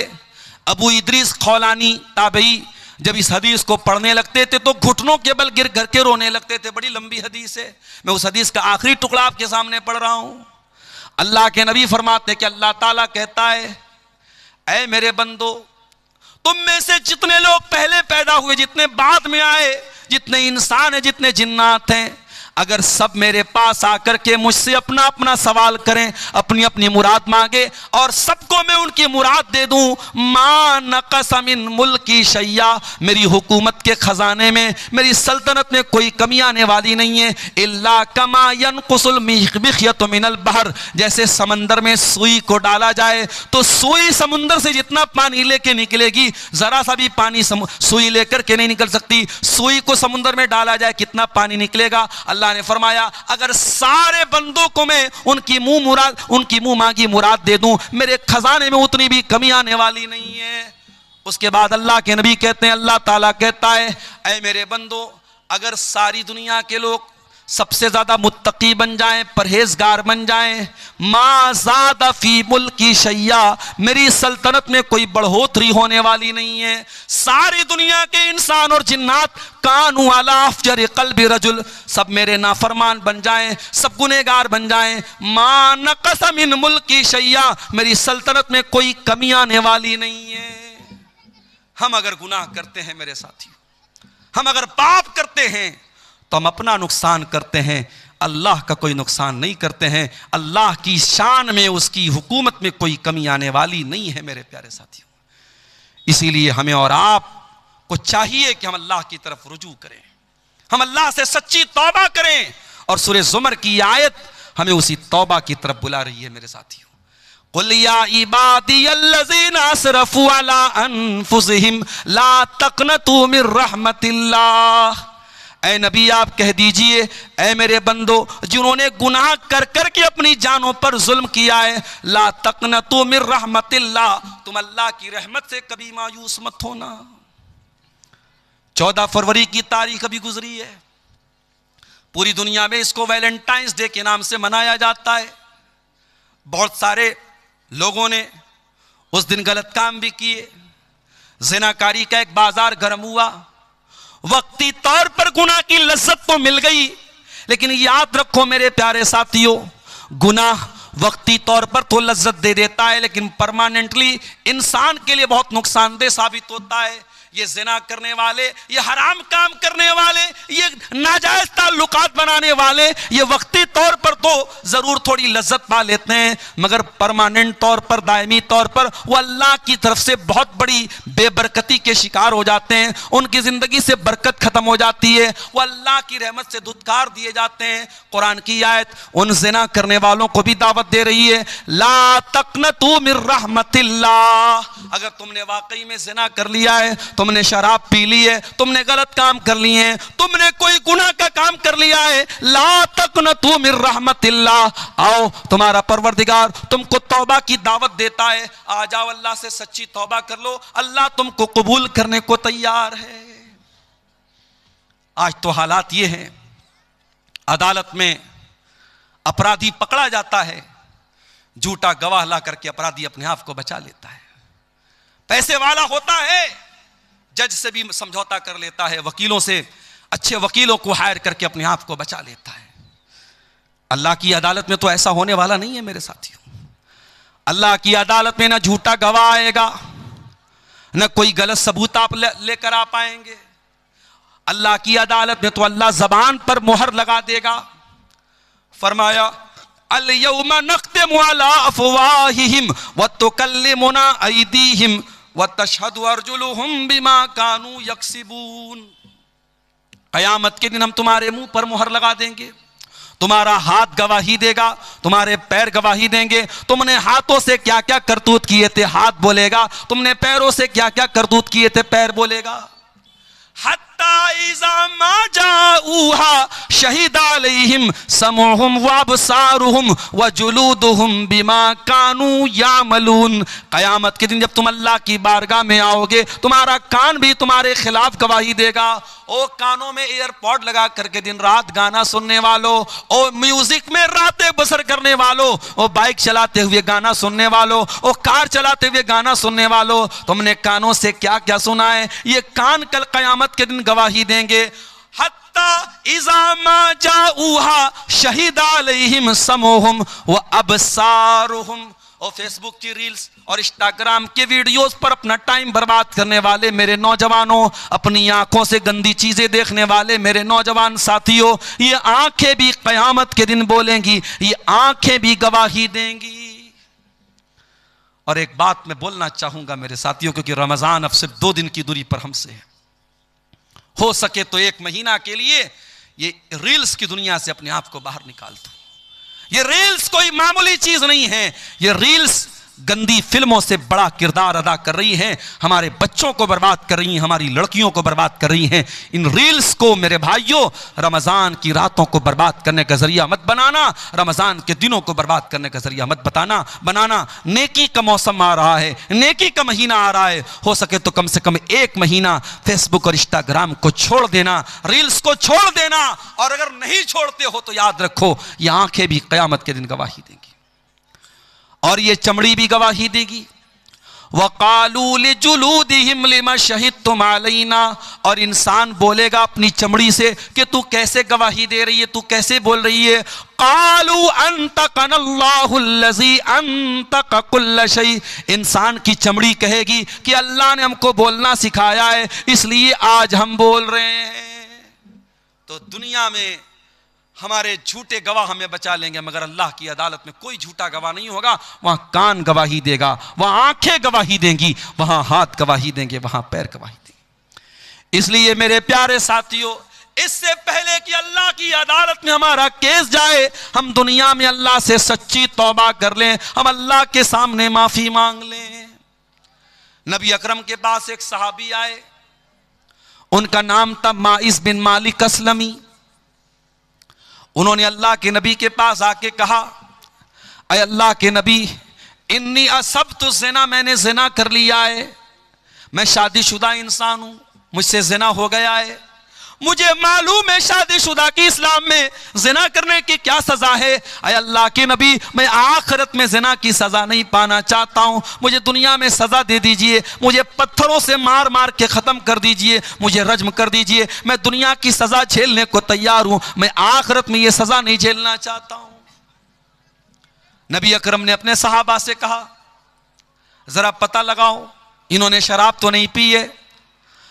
ابو ادریس خولانی تابعی جب اس حدیث کو پڑھنے لگتے تھے تو گھٹنوں کے بل گر گر کے رونے لگتے تھے. بڑی لمبی حدیث ہے, میں اس حدیث کا آخری ٹکڑا آپ کے سامنے پڑھ رہا ہوں. اللہ کے نبی فرماتے کہ اللہ تعالیٰ کہتا ہے اے میرے بندو, تم میں سے جتنے لوگ پہلے پیدا ہوئے, جتنے بعد میں آئے, جتنے انسان ہیں, جتنے جنات ہیں, اگر سب میرے پاس آ کر کے مجھ سے اپنا اپنا سوال کریں, اپنی اپنی مراد مانگے, اور سب کو میں ان کی مراد دے دوں, ما نقص من ملکی شیء, میری حکومت کے خزانے میں, میری سلطنت میں کوئی کمی آنے والی نہیں ہے. الا کما ينقص المخيط من البحر, جیسے سمندر میں سوئی کو ڈالا جائے تو سوئی سمندر سے جتنا پانی لے کے نکلے گی, ذرا سا بھی پانی سوئی لے کر کے نہیں نکل سکتی. سوئی کو سمندر میں ڈالا جائے کتنا پانی نکلے گا. اللہ نے فرمایا اگر سارے بندوں کو میں ان کی منہ مانگی مراد دے دوں, میرے خزانے میں اتنی بھی کمی آنے والی نہیں ہے. اس کے بعد اللہ کے نبی کہتے ہیں, اللہ تعالیٰ کہتا ہے اے میرے بندو, اگر ساری دنیا کے لوگ سب سے زیادہ متقی بن جائیں, پرہیزگار بن جائیں, ما زاد فی ملکی شیء, میری سلطنت میں کوئی بڑھوتری ہونے والی نہیں ہے. ساری دنیا کے انسان اور جنات کانوا علی افجر قلب رجل, سب میرے نافرمان بن جائیں, سب گنہگار بن جائیں, ما نقص من ملکی شیء, میری سلطنت میں کوئی کمی آنے والی نہیں ہے. ہم اگر گناہ کرتے ہیں میرے ساتھیوں, ہم اگر پاپ کرتے ہیں تو ہم اپنا نقصان کرتے ہیں, اللہ کا کوئی نقصان نہیں کرتے ہیں. اللہ کی شان میں, اس کی حکومت میں کوئی کمی آنے والی نہیں ہے میرے پیارے ساتھیوں. اسی لیے ہمیں اور آپ کو چاہیے کہ ہم اللہ کی طرف رجوع کریں, ہم اللہ سے سچی توبہ کریں, اور سورہ زمر کی آیت ہمیں اسی توبہ کی طرف بلا رہی ہے میرے ساتھیوں. قل یا عبادی الذین اسرفوا علی انفسہم لا تقنطوا من رحمت اللہ, اے نبی آپ کہہ دیجئے اے میرے بندو جنہوں نے گناہ کر کر کے اپنی جانوں پر ظلم کیا ہے, لا تقنطوا من رحمت اللہ, تم اللہ کی رحمت سے کبھی مایوس مت ہونا. 14 فروری کی تاریخ ابھی گزری ہے, پوری دنیا میں اس کو ویلنٹائنز ڈے کے نام سے منایا جاتا ہے. بہت سارے لوگوں نے اس دن غلط کام بھی کیے, زناکاری کا ایک بازار گرم ہوا, وقتی طور پر گناہ کی لذت تو مل گئی, لیکن یاد رکھو میرے پیارے ساتھیوں, گناہ وقتی طور پر تو لذت دے دیتا ہے لیکن پرماننٹلی انسان کے لیے بہت نقصان دہ ثابت ہوتا ہے. یہ زنا کرنے والے، یہ حرام کام کرنے والے، یہ ناجائز تعلقات بنانے والے، یہ وقتی طور پر تو ضرور تھوڑی لذت پا لیتے ہیں، مگر پرماننٹ طور پر، دائمی طور پر وہ اللہ کی طرف سے بہت بڑی بے برکتی کے شکار ہو جاتے ہیں، ان کی زندگی سے برکت ختم ہو جاتی ہے، وہ اللہ کی رحمت سے دھتکار دیے جاتے ہیں۔ قرآن کی آیت ان زنا کرنے والوں کو بھی دعوت دے رہی ہے، لا تقنطوا من رحمت اللہ۔ اگر تم نے واقعی میں زنا کر لیا ہے، تم نے شراب پی لی ہے، تم نے غلط کام کر لیے ہیں، تم نے کوئی گناہ کا کام کر لیا ہے، لا تقنطوا من رحمت اللہ، آؤ تمہارا پروردگار تم کو توبہ کی دعوت دیتا ہے، آ جاؤ اللہ سے سچی توبہ کر لو، اللہ تم کو قبول کرنے کو تیار ہے۔ آج تو حالات یہ ہیں، عدالت میں اپرادھی پکڑا جاتا ہے، جھوٹا گواہ لا کر کے اپرادھی اپنے آپ کو بچا لیتا ہے، پیسے والا ہوتا ہے، جج سے بھی سمجھوتا کر لیتا ہے، وکیلوں سے، اچھے وکیلوں کو ہائر کر کے اپنے آپ کو بچا لیتا ہے۔ اللہ کی عدالت میں تو ایسا ہونے والا نہیں ہے میرے ساتھیوں۔ اللہ کی عدالت میں نہ جھوٹا گواہ آئے گا، نہ کوئی غلط ثبوت آپ لے کر آ پائیں گے۔ اللہ کی عدالت میں تو اللہ زبان پر مہر لگا دے گا، فرمایا الیوم نختم علی افواہہم وتکلمنا ایدیہم وتشہد ارجلہم بما کانوا یکسبون۔ قیامت کے دن ہم تمہارے منہ پر مہر لگا دیں گے، تمہارا ہاتھ گواہی دے گا، تمہارے پیر گواہی دیں گے، تم نے ہاتھوں سے کیا کیا کرتوت کیے تھے ہاتھ بولے گا، تم نے پیروں سے کیا کیا کرتوت کیے تھے پیر بولے گا۔ حتی اذا ما جاؤوہا شہد علیہم سمعہم وابصارہم وجلودہم بما کانوا یعملون۔ قیامت کے دن جب تم اللہ کی بارگاہ میں آؤ گے، تمہارا کان بھی تمہارے خلاف گواہی دے گا۔ او کانوں میں ایئر پوڈ لگا کر کے دن رات گانا سننے والوں، او میوزک میں راتیں بسر کرنے والوں، او بائک چلاتے ہوئے گانا سننے والوں، او کار چلاتے ہوئے گانا سننے والوں، تم نے کانوں سے کیا کیا سنا ہے، یہ کان کل قیامت کے دن گواہی دیں گے۔ حتی اذا ما جاؤوہا شہد علیہم سمعہم وابصارہم۔ اور فیس بک کی ریلز اور انسٹاگرام کے ویڈیوز پر اپنا ٹائم برباد کرنے والے میرے نوجوانوں، اپنی آنکھوں سے گندی چیزیں دیکھنے والے میرے نوجوان ساتھیوں، یہ آنکھیں بھی قیامت کے دن بولیں گی، یہ آنکھیں بھی گواہی دیں گی۔ اور ایک بات میں بولنا چاہوں گا میرے ساتھیوں، کیونکہ رمضان اب صرف 2 دن کی دوری پر ہم سے ہے، ہو سکے تو 1 مہینہ کے لیے یہ ریلز کی دنیا سے اپنے آپ کو باہر نکال دو۔ یہ ریلز کوئی معمولی چیز نہیں ہے، یہ ریلز گندی فلموں سے بڑا کردار ادا کر رہی ہیں، ہمارے بچوں کو برباد کر رہی ہیں، ہماری لڑکیوں کو برباد کر رہی ہیں۔ ان ریلز کو میرے بھائیوں رمضان کی راتوں کو برباد کرنے کا ذریعہ مت بنانا، رمضان کے دنوں کو برباد کرنے کا ذریعہ مت بنانا۔ نیکی کا موسم آ رہا ہے، نیکی کا مہینہ آ رہا ہے، ہو سکے تو کم سے کم 1 مہینہ فیس بک اور انسٹاگرام کو چھوڑ دینا، ریلز کو چھوڑ دینا، اور اگر نہیں چھوڑتے ہو تو یاد رکھو یہ آنکھیں بھی قیامت کے دن گواہی دیں گی، اور یہ چمڑی بھی گواہی دے گی۔ وَقَالُوا لِجُلُودِهِمْ لِمَ شَهِدْتُمْ عَلَيْنَا، اور انسان بولے گا اپنی چمڑی سے کہ تو کیسے گواہی دے رہی ہے، تو کیسے بول رہی ہے۔ قَالُوا أَنْطَقَنَا اللَّهُ الَّذِي أَنْطَقَ كُلَّ شَيْءٍ، انسان کی چمڑی کہے گی کہ اللہ نے ہم کو بولنا سکھایا ہے، اس لیے آج ہم بول رہے ہیں۔ تو دنیا میں ہمارے جھوٹے گواہ ہمیں بچا لیں گے، مگر اللہ کی عدالت میں کوئی جھوٹا گواہ نہیں ہوگا۔ وہاں کان گواہی دے گا، وہاں آنکھیں گواہی دیں گی، وہاں ہاتھ گواہی دیں گے، وہاں پیر گواہی دیں گے۔ اس لیے میرے پیارے ساتھیوں، اس سے پہلے کہ اللہ کی عدالت میں ہمارا کیس جائے، ہم دنیا میں اللہ سے سچی توبہ کر لیں، ہم اللہ کے سامنے معافی مانگ لیں۔ نبی اکرم کے پاس ایک صحابی آئے، ان کا نام تھا ماعز بن مالک اسلمی۔ انہوں نے اللہ کے نبی کے پاس آ کے کہا، اے اللہ کے نبی، انی اصبت الزنا، میں نے زنا کر لیا ہے، میں شادی شدہ انسان ہوں، مجھ سے زنا ہو گیا ہے، مجھے معلوم ہے شادی شدہ کی اسلام میں زنا کرنے کی کیا سزا ہے۔ اے اللہ کے نبی، میں آخرت میں زنا کی سزا نہیں پانا چاہتا ہوں، مجھے دنیا میں سزا دے دیجئے، مجھے پتھروں سے مار مار کے ختم کر دیجئے، مجھے رجم کر دیجئے، میں دنیا کی سزا جھیلنے کو تیار ہوں، میں آخرت میں یہ سزا نہیں جھیلنا چاہتا ہوں۔ نبی اکرم نے اپنے صحابہ سے کہا، ذرا پتہ لگاؤ انہوں نے شراب تو نہیں پی ہے،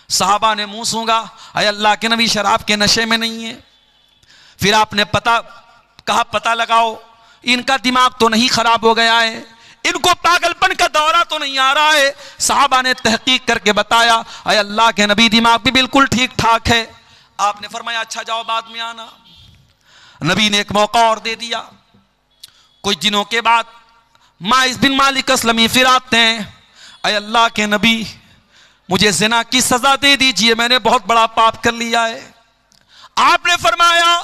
صحابہ نے منہ سونگا، اے اللہ کے نبی شراب کے نشے میں نہیں ہے۔ پھر آپ نے کہا پتہ لگاؤ، ان کا دماغ تو نہیں خراب ہو گیا ہے، ان کو پاگل پن کا دورہ تو نہیں آ رہا ہے۔ صحابہ نے تحقیق کر کے بتایا، اے اللہ کے نبی دماغ بھی بالکل ٹھیک ٹھاک ہے۔ آپ نے فرمایا اچھا جاؤ بعد میں آنا۔ نبی نے ایک موقع اور دے دیا۔ کچھ دنوں کے بعد ماعز بن مالک اسلمی پھر آتے ہیں، اے اللہ کے نبی مجھے زنا کی سزا دے دیجئے، میں نے بہت بڑا پاپ کر لیا ہے۔ آپ نے فرمایا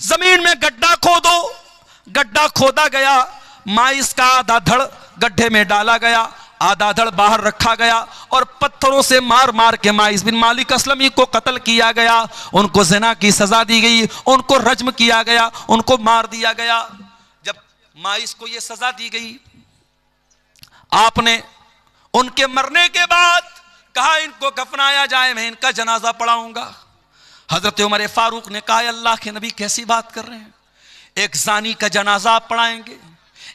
زمین میں گڈھا کھودو۔ گڈھا کھودا گیا، ماعز کا آدھا دھڑ گڈھے میں ڈالا گیا، آدھا دھڑ باہر رکھا گیا، اور پتھروں سے مار مار کے ماعز بن مالک اسلمی کو قتل کیا گیا۔ ان کو زنا کی سزا دی گئی، ان کو رجم کیا گیا، ان کو مار دیا گیا۔ جب ماعز کو یہ سزا دی گئی، آپ نے ان کے مرنے کے بعد کہا ان کو کفنایا جائے، میں ان کا جنازہ پڑھاؤں گا۔ حضرت عمر فاروق نے کہا اللہ کے نبی کیسی بات کر رہے ہیں، ایک زانی کا جنازہ آپ پڑھائیں گے،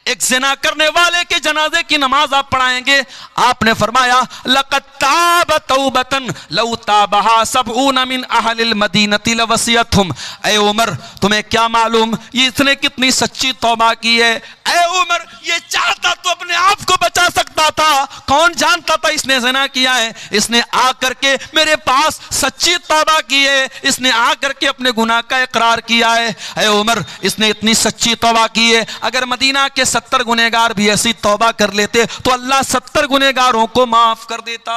ایک زنا کرنے والے کے جنازے کی نماز آپ پڑھائیں گے؟ آپ نے فرمایا لقد تاب توبۃ لو تابها 70 من اہل المدینہ لوسعتهم۔ اے عمر تمہیں کیا معلوم یہ اس نے کتنی سچی توبہ کی ہے۔ اے عمر یہ چاہتا تو اپنے آپ کو بچا سکتا تھا، کون جانتا تھا اس نے زنا کیا ہے؟ اس نے آ کر کے میرے پاس سچی توبہ کی ہے، اس نے آ کر کے اپنے گناہ کا اقرار کیا ہے۔ اے عمر اس نے اتنی سچی توبہ کی ہے، اگر مدینہ کے 70 گنہگار بھی ایسی توبہ کر لیتے تو اللہ 70 گنہگاروں کو معاف کر دیتا۔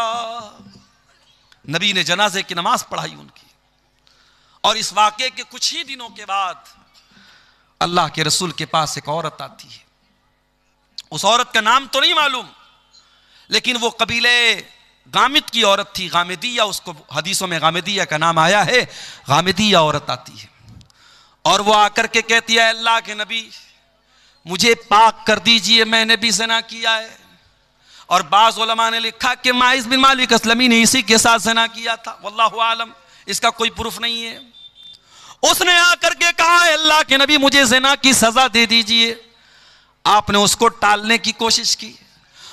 نبی نے جنازے کی نماز پڑھائی ان کی، اور اس واقعے کے کچھ ہی دنوں کے بعد اللہ کے رسول کے پاس ایک عورت آتی ہے۔ اس عورت کا نام تو نہیں معلوم، لیکن وہ قبیلے غامد کی عورت تھی، غامدیہ، اس کو حدیثوں میں غامدیہ کا نام آیا ہے۔ غامدیہ عورت آتی ہے اور وہ آ کر کے کہتی ہے اللہ کے نبی مجھے پاک کر دیجئے، میں نے بھی زنا کیا ہے۔ اور بعض علماء نے لکھا کہ ماعز بن مالک اسلمی نے اسی کے ساتھ زنا کیا تھا، واللہ عالم، اس کا کوئی پروف نہیں ہے۔ اس نے آ کر کے کہا ہے اللہ کے نبی مجھے زنا کی سزا دے دیجئے۔ آپ نے اس کو ٹالنے کی کوشش کی،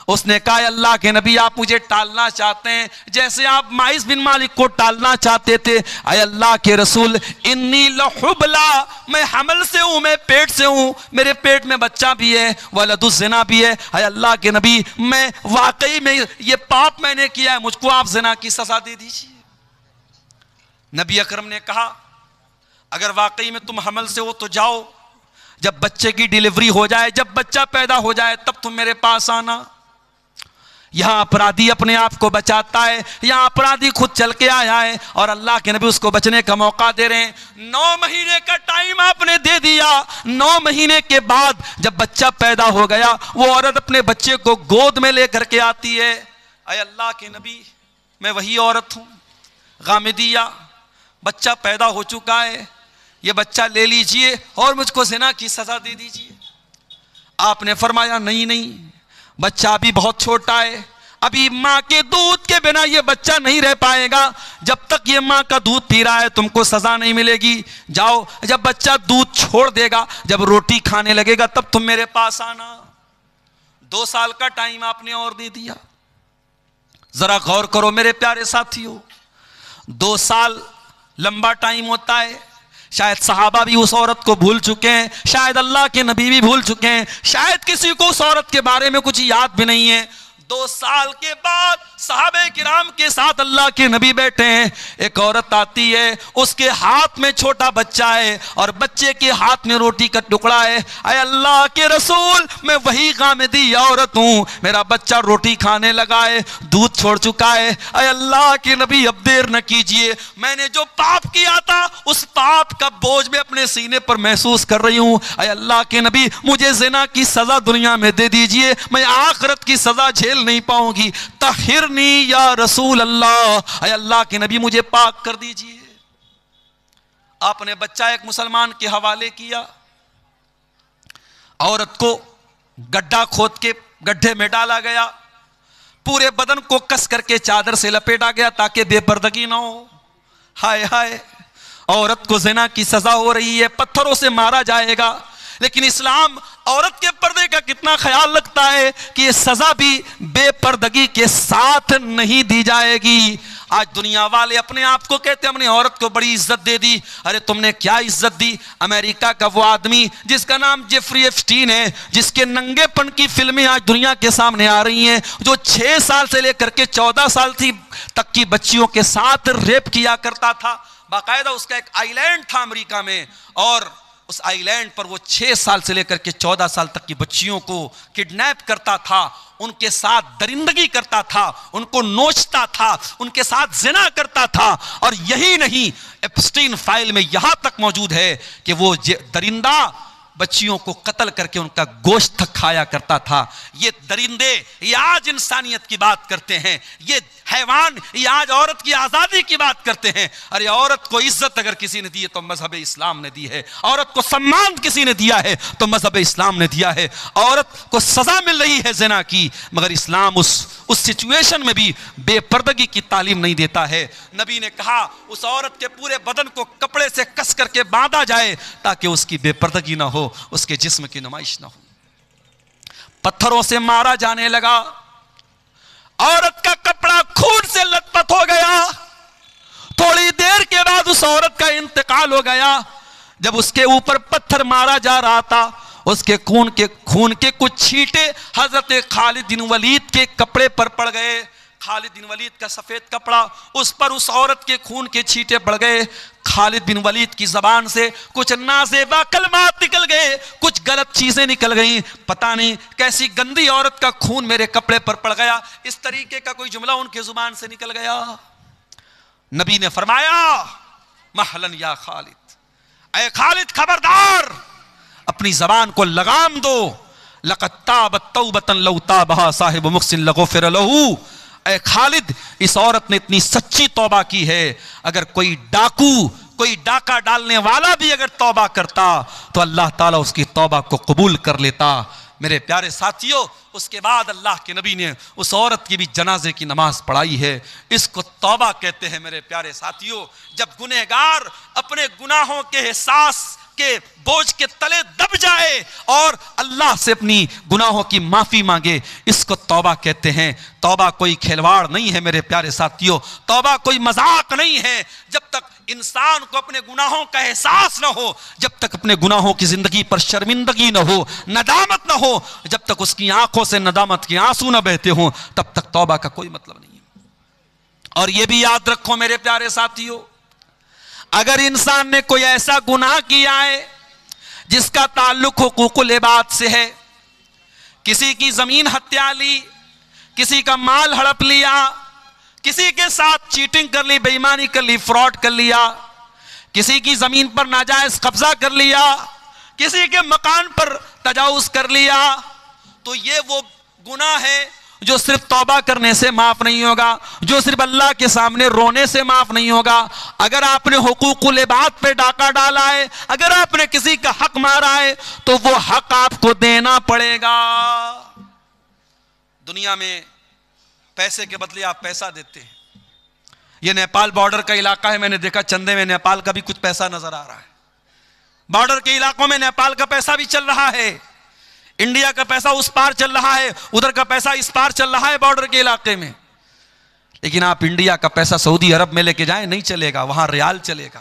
اس نے کہا اللہ کے نبی آپ مجھے ٹالنا چاہتے ہیں جیسے آپ ماعز بن مالک کو ٹالنا چاہتے تھے۔ اے اللہ کے رسول انی لحبلا، میں حمل سے ہوں، میں پیٹ سے ہوں، میرے پیٹ میں بچہ بھی ہے، ولد الزنا بھی ہے۔ اے اللہ کے نبی میں واقعی میں یہ پاپ میں نے کیا ہے، مجھ کو آپ زنا کی سزا دے دیجیے۔ نبی اکرم نے کہا اگر واقعی میں تم حمل سے ہو تو جاؤ، جب بچے کی ڈیلیوری ہو جائے، جب بچہ پیدا ہو جائے تب تم میرے پاس آنا۔ یہاں اپرادھی اپنے آپ کو بچاتا ہے، یہاں اپرادھی خود چل کے آیا ہے اور اللہ کے نبی اس کو بچنے کا موقع دے رہے ہیں۔ 9 مہینے کا ٹائم آپ نے دے دیا۔ 9 مہینے کے بعد جب بچہ پیدا ہو گیا، وہ عورت اپنے بچے کو گود میں لے کر کے آتی ہے۔ اے اللہ کے نبی میں وہی عورت ہوں غامدیہ، بچہ پیدا ہو چکا ہے، یہ بچہ لے لیجئے اور مجھ کو زنا کی سزا دے دیجئے۔ آپ نے فرمایا نہیں نہیں، بچہ ابھی بہت چھوٹا ہے، ابھی ماں کے دودھ کے بنا یہ بچہ نہیں رہ پائے گا، جب تک یہ ماں کا دودھ پی رہا ہے تم کو سزا نہیں ملے گی۔ جاؤ جب بچہ دودھ چھوڑ دے گا، جب روٹی کھانے لگے گا تب تم میرے پاس آنا۔ 2 سال کا ٹائم آپ نے اور دے دیا۔ ذرا غور کرو میرے پیارے ساتھیو، 2 سال لمبا ٹائم ہوتا ہے۔ شاید صحابہ بھی اس عورت کو بھول چکے ہیں، شاید اللہ کے نبی بھی بھول چکے ہیں، شاید کسی کو اس عورت کے بارے میں کچھ یاد بھی نہیں ہے۔ 2 سال کے بعد صحابہ کرام کے ساتھ اللہ کے نبی بیٹھے ہیں، ایک عورت آتی ہے، اس کے ہاتھ میں چھوٹا بچہ ہے اور بچے کے ہاتھ میں روٹی کا ٹکڑا ہے۔ اے اللہ کے رسول میں وہی غامدی عورت ہوں، میرا بچہ روٹی کھانے لگا ہے، دودھ چھوڑ چکا ہے۔ اے اللہ کے نبی اب دیر نہ کیجئے، میں نے جو پاپ کیا تھا اس پاپ کا بوجھ میں اپنے سینے پر محسوس کر رہی ہوں۔ اے اللہ کے نبی مجھے زنا کی سزا دنیا میں دے دیجئے، میں آخرت کی سزا جھیل نہیں پاؤں گی۔ طہرنی یا رسول اللہ، اے اللہ کے نبی مجھے پاک کر دیجئے۔ آپ نے بچہ ایک مسلمان کے حوالے کیا، عورت کو گڈھا کھود کے گڈھے میں ڈالا گیا، پورے بدن کو کس کر کے چادر سے لپیٹا گیا تاکہ بے پردگی نہ ہو۔ ہائے ہائے، عورت کو زنا کی سزا ہو رہی ہے، پتھروں سے مارا جائے گا، لیکن اسلام عورت کے پردے کا کتنا خیال رکھتا ہے کہ یہ سزا بھی بے پردگی کے ساتھ نہیں دی جائے گی۔ آج دنیا والے اپنے آپ کو کہتے ہیں ہم نے عورت کو بڑی عزت دے دی. ارے تم نے کیا عزت دی؟ امریکہ کا وہ آدمی جس کا نام جیفری ایپسٹین ہے، جس کے ننگے پن کی فلمیں آج دنیا کے سامنے آ رہی ہیں، جو 6 سال سے لے کر کے 14 سال تک کی بچیوں کے ساتھ ریپ کیا کرتا تھا. باقاعدہ اس کا ایک آئی لینڈ تھا امریکہ میں، اور اس آئی لینڈ پر وہ 6 سال سے لے کر کے 14 سال تک کی بچیوں کو کڈنیپ کرتا تھا، ان کے ساتھ درندگی کرتا تھا، ان کو نوچتا تھا، ان کے ساتھ زنا کرتا تھا. اور یہی نہیں، ایپسٹین فائل میں یہاں تک موجود ہے کہ وہ درندہ بچیوں کو قتل کر کے ان کا گوشت تک کھایا کرتا تھا. یہ درندے یہ آج انسانیت کی بات کرتے ہیں، یہ حیوان یہ آج عورت کی آزادی کی بات کرتے ہیں. ارے عورت کو عزت اگر کسی نے دی ہے تو مذہب اسلام نے دی ہے. عورت کو سمان کسی نے دیا ہے تو مذہب اسلام نے دیا ہے. عورت کو سزا مل رہی ہے زنا کی، مگر اسلام اس سچویشن میں بھی بے پردگی کی تعلیم نہیں دیتا ہے. نبی نے کہا اس عورت کے پورے بدن کو کپڑے سے کس کر کے باندھا جائے تاکہ اس کی بے پردگی نہ ہو، اس کے جسم کی نمائش نہ ہو. پتھروں سے مارا جانے لگا، عورت کا کپڑا خون سے لت پت ہو گیا. تھوڑی دیر کے بعد اس عورت کا انتقال ہو گیا. جب اس کے اوپر پتھر مارا جا رہا تھا، اس کے خون کے کچھ چھینٹے حضرت خالد بن ولید کے کپڑے پر پڑ گئے. خالد بن ولید کا سفید کپڑا، اس پر اس عورت کے خون کے چھینٹے پڑ گئے. خالد بن ولید کی زبان سے کچھ نازیبا کلمات نکل گئے، کچھ غلط چیزیں نکل گئیں. پتہ نہیں کیسی گندی عورت کا خون میرے کپڑے پر پڑ گیا، اس طریقے کا کوئی جملہ ان کے زبان سے نکل گیا. نبی نے فرمایا محلن یا خالد، اے خالد خبردار، اپنی زبان کو لگام دو. لقد تابت توبۃ لو تابها صاحب محسن لغفر له. اے خالد، اس عورت نے اتنی سچی توبہ کی ہے، اگر کوئی ڈاکو، کوئی ڈاکہ ڈالنے والا بھی اگر توبہ کرتا تو اللہ تعالیٰ اس کی توبہ کو قبول کر لیتا. میرے پیارے ساتھیوں، اس کے بعد اللہ کے نبی نے اس عورت کی بھی جنازے کی نماز پڑھائی ہے. اس کو توبہ کہتے ہیں. میرے پیارے ساتھیوں، جب گنہگار اپنے گناہوں کے احساس کے بوجھ کے تلے دب جائے اور اللہ سے اپنی گناہوں کی معافی مانگے، اس کو توبہ کہتے ہیں. توبہ کوئی کھلواڑ نہیں ہے میرے پیارے ساتھیوں، توبہ کوئی مذاق نہیں ہے. جب تک انسان کو اپنے گناہوں کا احساس نہ ہو، جب تک اپنے گناہوں کی زندگی پر شرمندگی نہ ہو، ندامت نہ ہو، جب تک اس کی آنکھوں سے ندامت کے آنسو نہ بہتے ہوں، تب تک توبہ کا کوئی مطلب نہیں ہے. اور یہ بھی یاد رکھو میرے پیارے ساتھیوں، اگر انسان نے کوئی ایسا گناہ کیا ہے جس کا تعلق حقوق العباد سے ہے، کسی کی زمین ہتھیا لی، کسی کا مال ہڑپ لیا، کسی کے ساتھ چیٹنگ کر لی، بے ایمانی کر لی، فراڈ کر لیا، کسی کی زمین پر ناجائز قبضہ کر لیا، کسی کے مکان پر تجاوز کر لیا، تو یہ وہ گناہ ہے جو صرف توبہ کرنے سے معاف نہیں ہوگا، جو صرف اللہ کے سامنے رونے سے معاف نہیں ہوگا. اگر آپ نے حقوق العباد پہ ڈاکہ ڈالا ہے، اگر آپ نے کسی کا حق مارا ہے، تو وہ حق آپ کو دینا پڑے گا. دنیا میں پیسے کے بدلے آپ پیسہ دیتے ہیں. یہ نیپال بارڈر کا علاقہ ہے، میں نے دیکھا چندے میں نیپال کا بھی کچھ پیسہ نظر آ رہا ہے. بارڈر کے علاقوں میں نیپال کا پیسہ بھی چل رہا ہے، انڈیا کا پیسہ اس پار چل رہا ہے، ادھر کا پیسہ اس پار چل رہا ہے بارڈر کے علاقے میں. لیکن آپ انڈیا کا پیسہ سعودی عرب میں لے کے جائیں، نہیں چلے گا، وہاں ریال چلے گا.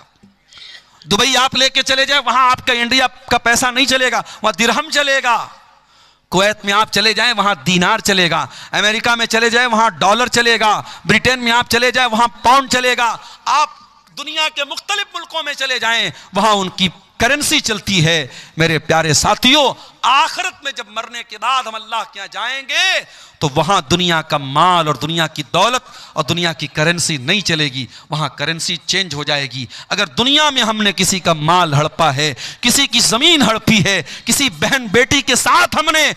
دبئی آپ لے کے چلے جائیں، وہاں آپ کا انڈیا کا پیسہ نہیں چلے گا، وہاں درہم چلے گا. کویت میں آپ چلے جائیں، وہاں دینار چلے گا. امریکہ میں چلے جائیں، وہاں ڈالر چلے گا. برٹین میں آپ چلے جائیں، وہاں پاؤنڈ چلے گا. آپ دنیا کے مختلف ملکوں میں چلے جائیں، وہاں ان کی کرنسی چلتی ہے. میرے پیارے ساتھیوں، آخرت میں جب مرنے کے بعد ہم اللہ کے یہاں جائیں گے تو وہاں دنیا کا مال اور دنیا کی دولت اور دنیا کی کرنسی نہیں چلے گی، وہاں کرنسی چینج ہو جائے گی. اگر دنیا میں ہم نے کسی کا مال ہڑپا ہے، کسی کی زمین ہڑپی ہے، کسی بہن بیٹی کے ساتھ ہم نے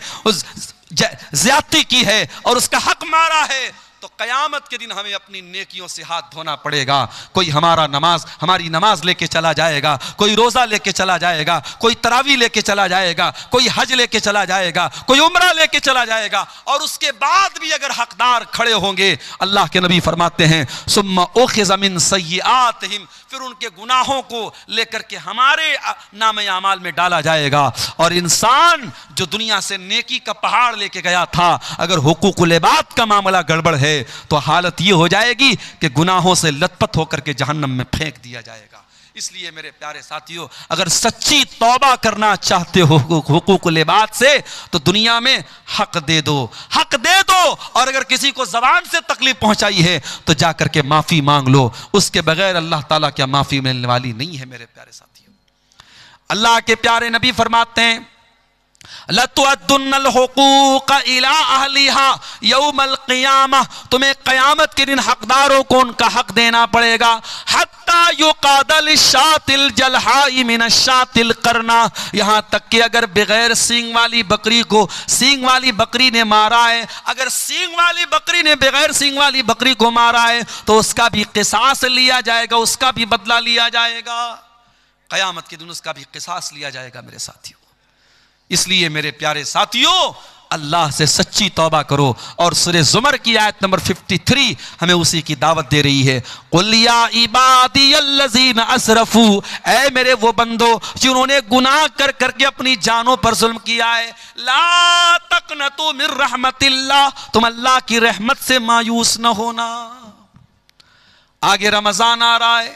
زیادتی کی ہے اور اس کا حق مارا ہے، تو قیامت کے دن ہمیں اپنی نیکیوں سے ہاتھ دھونا پڑے گا. کوئی ہماری نماز لے کے چلا جائے گا، کوئی روزہ لے کے چلا جائے گا، کوئی تراویح لے کے چلا جائے گا، کوئی حج لے کے چلا جائے گا، کوئی عمرہ لے کے چلا جائے گا. اور اس کے بعد بھی اگر حقدار کھڑے ہوں گے، اللہ کے نبی فرماتے ہیں ثم اخذ من سیئاتہم پھر ان کے گناہوں کو لے کر کے ہمارے نام اعمال میں ڈالا جائے گا. اور انسان جو دنیا سے نیکی کا پہاڑ لے کے گیا تھا، اگر حقوق العباد کا معاملہ گڑبڑ ہے تو حالت یہ ہو جائے گی کہ گناہوں سے لت پت ہو کر کے جہنم میں پھینک دیا جائے گا. اس لیے میرے پیارے ساتھیوں، اگر سچی توبہ کرنا چاہتے ہو حقوق العباد سے تو دنیا میں حق دے دو، حق دے دو. اور اگر کسی کو زبان سے تکلیف پہنچائی ہے تو جا کر کے معافی مانگ لو. اس کے بغیر اللہ تعالیٰ کیا معافی ملنے والی نہیں ہے میرے پیارے ساتھیوں. اللہ کے پیارے نبی فرماتے ہیں لَتُؤَدُّنَّ الْحُقُوقَ إِلَىٰ أَهْلِهَا يَوْمَ الْقِيَامَةِ، تمہیں قیامت کے دن حقداروں کو ان کا حق دینا پڑے گا. حَتَّى يُقَادَ لِلشَّاةِ الْجَلْحَاءِ مِنَ الشَّاةِ الْقَرْنَاءِ، یہاں تک کہ اگر بغیر سینگ والی بکری کو سینگ والی بکری نے مارا ہے، اگر سینگ والی بکری نے بغیر سینگ والی بکری کو مارا ہے تو اس کا بھی قصاص لیا جائے گا، اس کا بھی بدلہ لیا جائے گا. قیامت کے دن اس کا بھی قصاص لیا جائے گا میرے ساتھیوں. اس لیے میرے پیارے ساتھیوں، اللہ سے سچی توبہ کرو. اور سورہ زمر کی آیت نمبر 53 ہمیں اسی کی دعوت دے رہی ہے. قُلْ يَا عِبَادِيَ الَّذِينَ أَسْرَفُوا، اے میرے وہ بندو جنہوں نے گناہ کر کر کے اپنی جانوں پر ظلم کیا ہے، لَا تَقْنَطُوا مِن رَحْمَةِ اللَّهِ، تم اللہ کی رحمت سے مایوس نہ ہونا. آگے رمضان آ رہا ہے.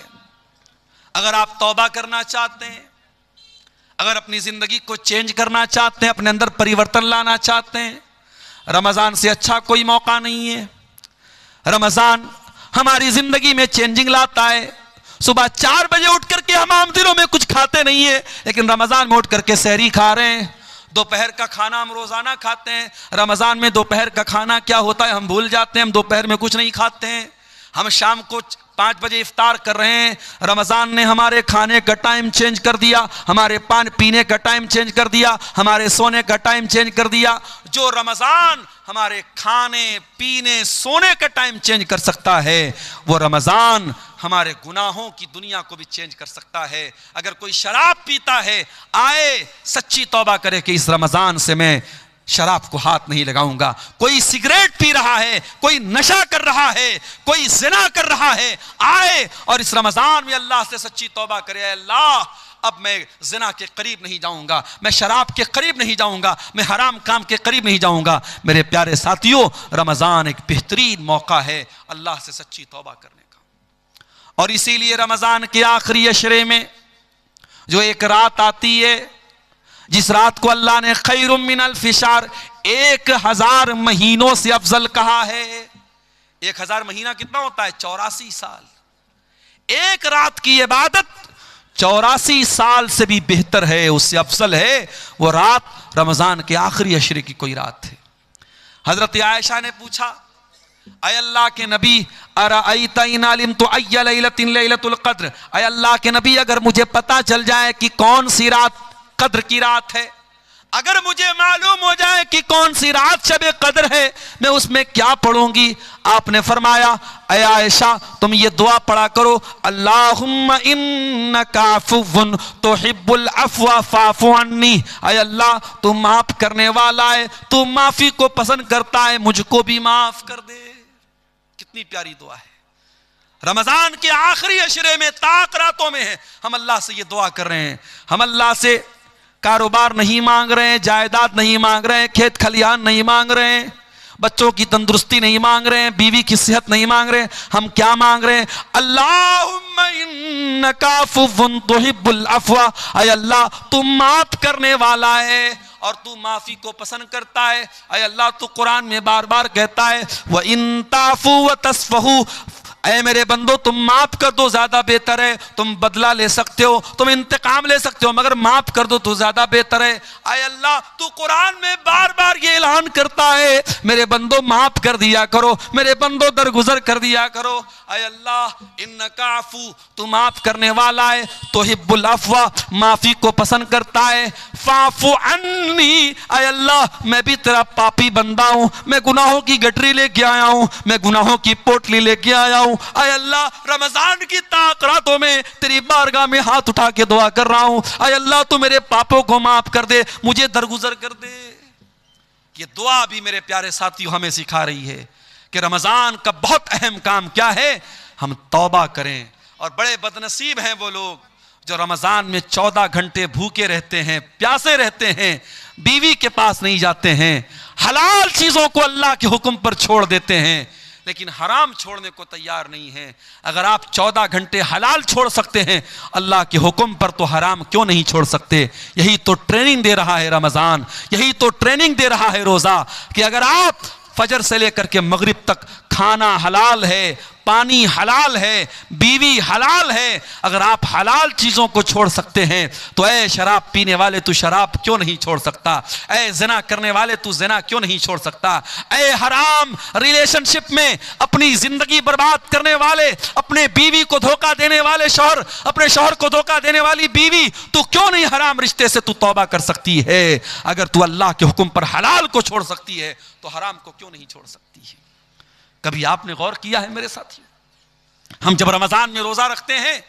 اگر آپ توبہ کرنا چاہتے ہیں، اگر اپنی زندگی کو چینج کرنا چاہتے ہیں، اپنے اندر پریورتن لانا چاہتے ہیں، رمضان سے اچھا کوئی موقع نہیں ہے. رمضان ہماری زندگی میں چینجنگ لاتا ہے. صبح 4 بجے اٹھ کر کے ہم عام دنوں میں کچھ کھاتے نہیں ہیں، لیکن رمضان میں اٹھ کر کے سحری کھا رہے ہیں. دوپہر کا کھانا ہم روزانہ کھاتے ہیں، رمضان میں دوپہر کا کھانا کیا ہوتا ہے ہم بھول جاتے ہیں. ہم دوپہر میں کچھ نہیں کھاتے ہیں. ہم شام کو 5 بجے افطار کر رہے ہیں. رمضان نے ہمارے کھانے کا ٹائم چینج کر دیا، ہمارے پانی پینے کا ٹائم چینج کر دیا، ہمارے سونے کا ٹائم چینج کر دیا. جو رمضان ہمارے کھانے پینے سونے کا ٹائم چینج کر سکتا ہے، وہ رمضان ہمارے گناہوں کی دنیا کو بھی چینج کر سکتا ہے. اگر کوئی شراب پیتا ہے، آئے سچی توبہ کرے کہ اس رمضان سے میں شراب کو ہاتھ نہیں لگاؤں گا. کوئی سگریٹ پی رہا ہے، کوئی نشہ کر رہا ہے، کوئی زنا کر رہا ہے، آئے اور اس رمضان میں اللہ سے سچی توبہ کرے. اے اللہ، اب میں زنا کے قریب نہیں جاؤں گا، میں شراب کے قریب نہیں جاؤں گا، میں حرام کام کے قریب نہیں جاؤں گا. میرے پیارے ساتھیوں، رمضان ایک بہترین موقع ہے اللہ سے سچی توبہ کرنے کا. اور اسی لیے رمضان کے آخری عشرے میں جو ایک رات آتی ہے، جس رات کو اللہ نے خیر من الف شہر، 1000 مہینوں سے افضل کہا ہے. 1000 مہینہ کتنا ہوتا ہے؟ 84 سال. ایک رات کی عبادت 84 سال سے بھی بہتر ہے، اس سے افضل ہے. وہ رات رمضان کے آخری عشرے کی کوئی رات ہے. حضرت عائشہ نے پوچھا، اے اللہ کے نبی، ارأیت ان علمت ای لیلۃ لیلۃ القدر، اے اللہ کے نبی اگر مجھے پتا چل جائے کہ کون سی رات قدر کی رات ہے، اگر مجھے معلوم ہو جائے کہ کون سی رات شب قدر ہے، میں اس میں کیا پڑھوں گی؟ آپ نے فرمایا، اے عائشہ تم یہ دعا پڑھا کرو، اللہم انک عفو تحب العفو فاعف عنی، اے اللہ تو معاف کرنے والا ہے، تو معافی کو پسند کرتا ہے، مجھ کو بھی معاف کر دے. کتنی پیاری دعا ہے. رمضان کے آخری عشرے میں طاق راتوں میں ہے، ہم اللہ سے یہ دعا کر رہے ہیں. ہم اللہ سے کاروبار نہیں مانگ رہے ہیں، جائیداد نہیں مانگ رہے ہیں، کھیت کھلیان نہیں مانگ رہے ہیں، بچوں کی تندرستی نہیں مانگ رہے ہیں، بیوی کی صحت نہیں مانگ رہے ہیں. ہم کیا مانگ رہے ہیں؟ اللہم انک عفو تحب العفو، اے اللہ تو معاف کرنے والا ہے اور تو معافی کو پسند کرتا ہے. اے اللہ تو قرآن میں بار بار کہتا ہے وَإِن تَعْفُوا وَتَصْفَحُوا، اے میرے بندو تم معاف کر دو زیادہ بہتر ہے. تم بدلہ لے سکتے ہو، تم انتقام لے سکتے ہو، مگر معاف کر دو تو زیادہ بہتر ہے. اے اللہ تو قرآن میں بار بار یہ اعلان کرتا ہے میرے بندو معاف کر دیا کرو، میرے بندو درگزر کر دیا کرو. اے اللہ انک عفو، تو معاف کرنے والا ہے، تحب العفو، معافی کو پسند کرتا ہے، فاعف عنی، اے اللہ میں بھی تیرا پاپی بندہ ہوں، میں گناہوں کی گٹری لے کے آیا ہوں، میں گناہوں کی پوٹلی لے کے آیا ہوں. اے اللہ رمضان کی طاق راتوں میں تیری بارگاہ میں ہاتھ اٹھا کے دعا کر رہا ہوں، اے اللہ تو میرے پاپوں کو معاف کر دے، مجھے درگزر کر دے. یہ دعا بھی میرے پیارے ساتھیوں ہمیں سکھا رہی ہے کہ رمضان کا بہت اہم کام کیا ہے، ہم توبہ کریں اور بڑے بدنصیب ہیں وہ لوگ جو رمضان میں 14 گھنٹے بھوکے رہتے ہیں، پیاسے رہتے ہیں، بیوی کے پاس نہیں جاتے ہیں، حلال چیزوں کو اللہ کے حکم پر چھوڑ دیتے ہیں لیکن حرام چھوڑنے کو تیار نہیں ہیں۔ اگر آپ 14 گھنٹے حلال چھوڑ سکتے ہیں اللہ کے حکم پر تو حرام کیوں نہیں چھوڑ سکتے؟ یہی تو ٹریننگ دے رہا ہے رمضان، یہی تو ٹریننگ دے رہا ہے روزہ، کہ اگر آپ فجر سے لے کر کے مغرب تک کھانا حلال ہے، پانی حلال ہے، بیوی حلال ہے، اگر آپ حلال چیزوں کو چھوڑ سکتے ہیں تو اے شراب پینے والے تو شراب کیوں نہیں چھوڑ سکتا؟ اے زنا کرنے والے تو زنا کیوں نہیں چھوڑ سکتا؟ اے حرام ریلیشن شپ میں اپنی زندگی برباد کرنے والے، اپنے بیوی کو دھوکہ دینے والے شوہر، اپنے شوہر کو دھوکہ دینے والی بیوی، تو کیوں نہیں حرام رشتے سے تو توبہ کر سکتی ہے؟ اگر تو اللہ کے حکم پر حلال کو چھوڑ سکتی ہے تو حرام کو کیوں نہیں چھوڑ سکتی ہے؟ کبھی آپ نے غور کیا ہے میرے ساتھیوں؟ ہم جب رمضان میں روزہ رکھتے ہیں،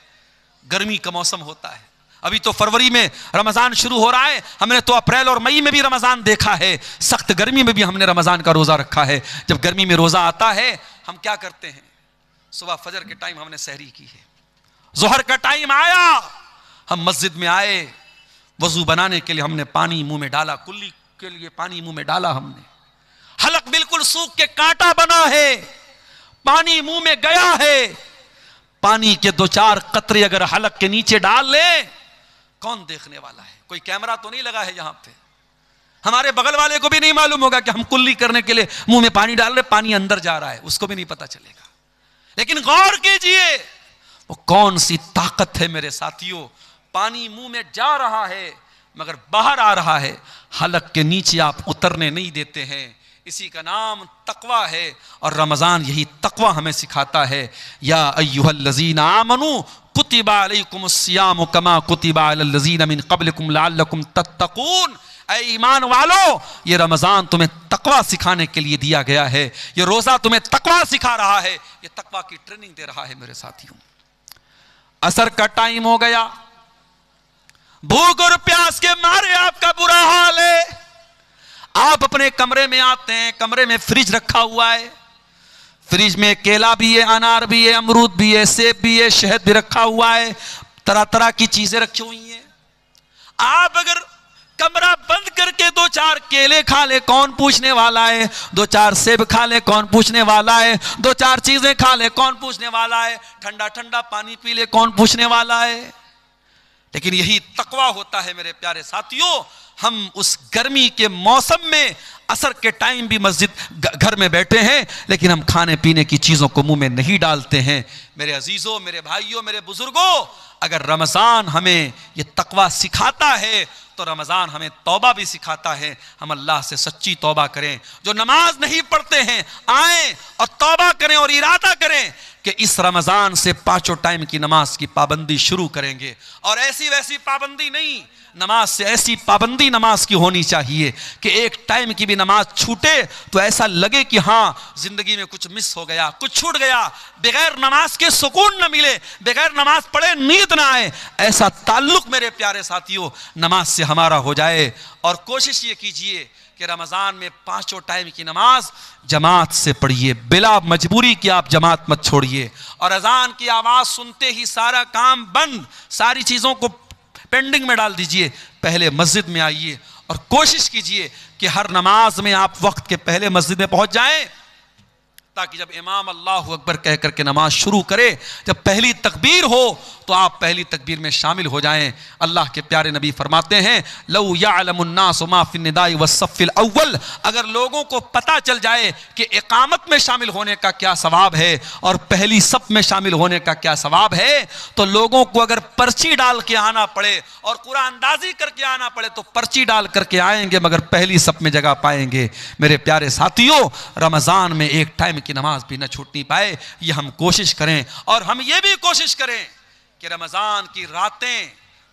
گرمی کا موسم ہوتا ہے، ابھی تو فروری میں رمضان شروع ہو رہا ہے، ہم نے تو اپریل اور مئی میں بھی رمضان دیکھا ہے، سخت گرمی میں بھی ہم نے رمضان کا روزہ رکھا ہے۔ جب گرمی میں روزہ آتا ہے ہم کیا کرتے ہیں؟ صبح فجر کے ٹائم ہم نے سحری کی ہے، ظہر کا ٹائم آیا، ہم مسجد میں آئے، وضو بنانے کے لیے ہم نے پانی منہ میں ڈالا، کلی کے لیے پانی منہ میں ڈالا، ہم نے حلق بالکل سوکھ کے کانٹا بنا ہے، پانی منہ میں گیا ہے، پانی کے 2-4 قطرے اگر حلق کے نیچے ڈال لے کون دیکھنے والا ہے؟ کوئی کیمرہ تو نہیں لگا ہے یہاں پہ، ہمارے بغل والے کو بھی نہیں معلوم ہوگا کہ ہم کلی کرنے کے لیے منہ میں پانی ڈال رہے، پانی اندر جا رہا ہے، اس کو بھی نہیں پتا چلے گا۔ لیکن غور کیجئے وہ کون سی طاقت ہے میرے ساتھیوں، پانی منہ میں جا رہا ہے مگر باہر آ رہا ہے، حلق کے نیچے آپ اترنے نہیں دیتے ہیں۔ اسی کا نام تقویٰ ہے، اور رمضان یہی تقویٰ ہمیں سکھاتا ہے۔ یا ایھا الذین آمنوا کتب علیکم الصیام کما کتب علی الذین من قبلکم لعلکم تتقون، اے ایمان والو یہ رمضان تمہیں تقویٰ سکھانے کے لیے دیا گیا ہے، یہ روزہ تمہیں تقویٰ سکھا رہا ہے، یہ تقویٰ کی ٹریننگ دے رہا ہے میرے ساتھیوں۔ عصر کا ٹائم ہو گیا، بھوک اور پیاس کے مارے آپ کا برا حال ہے، آپ اپنے کمرے میں آتے ہیں، کمرے میں فریج رکھا ہوا ہے، فریج میں کیلا بھی ہے، انار بھی ہے، امرود بھی ہے، سیب بھی ہے، شہد بھی رکھا ہوا ہے، طرح طرح کی چیزیں رکھی ہوئی ہیں۔ آپ اگر کمرہ بند کر کے 2-4 کیلے کھا لے کون پوچھنے والا ہے، 2-4 سیب کھا لے کون پوچھنے والا ہے، 2-4 چیزیں کھا لے کون پوچھنے والا ہے، ٹھنڈا ٹھنڈا پانی پی لے کون پوچھنے والا ہے؟ لیکن یہی تقویٰ ہوتا ہے میرے پیارے ساتھیوں۔ ہم اس گرمی کے موسم میں عصر کے ٹائم بھی مسجد گھر میں بیٹھے ہیں لیکن ہم کھانے پینے کی چیزوں کو منہ میں نہیں ڈالتے ہیں۔ میرے عزیزوں، میرے بھائیوں، میرے بزرگوں، اگر رمضان ہمیں یہ تقویٰ سکھاتا ہے تو رمضان ہمیں توبہ بھی سکھاتا ہے۔ ہم اللہ سے سچی توبہ کریں، جو نماز نہیں پڑھتے ہیں آئیں اور توبہ کریں اور ارادہ کریں کہ اس رمضان سے 5 ٹائم کی نماز کی پابندی شروع کریں گے، اور ایسی ویسی پابندی نہیں، نماز سے ایسی پابندی نماز کی ہونی چاہیے کہ ایک ٹائم کی بھی نماز چھوٹے تو ایسا لگے کہ ہاں زندگی میں کچھ مس ہو گیا، کچھ چھوٹ گیا، بغیر نماز کے سکون نہ ملے، بغیر نماز پڑھے نیند نہ آئے، ایسا تعلق میرے پیارے ساتھیوں نماز سے ہمارا ہو جائے۔ اور کوشش یہ کیجئے کہ رمضان میں 5 ٹائم کی نماز جماعت سے پڑھیے، بلا مجبوری کہ آپ جماعت مت چھوڑیے، اور اذان کی آواز سنتے ہی سارا کام بند، ساری چیزوں کو پینڈنگ میں ڈال دیجئے، پہلے مسجد میں آئیے اور کوشش کیجئے کہ ہر نماز میں آپ وقت کے پہلے مسجد میں پہنچ جائیں، تاکہ جب امام اللہ اکبر کہہ کر کے نماز شروع کرے، جب پہلی تکبیر ہو تو آپ پہلی تکبیر میں شامل ہو جائیں۔ اللہ کے پیارے نبی فرماتے ہیں لو یعلم الناس ما فی النداء والصف الاول، اگر لوگوں کو پتہ چل جائے کہ اقامت میں شامل ہونے کا کیا ثواب ہے اور پہلی صف میں شامل ہونے کا کیا ثواب ہے، تو لوگوں کو اگر پرچی ڈال کے آنا پڑے اور قرآن اندازی کر کے آنا پڑے تو پرچی ڈال کر کے آئیں گے مگر پہلی صف میں جگہ پائیں گے۔ میرے پیارے ساتھیوں، رمضان میں ایک ٹائم کی نماز بھی نہ چھوٹنی پائے، یہ ہم کوشش کریں، اور ہم یہ بھی کوشش کریں کہ رمضان کی راتیں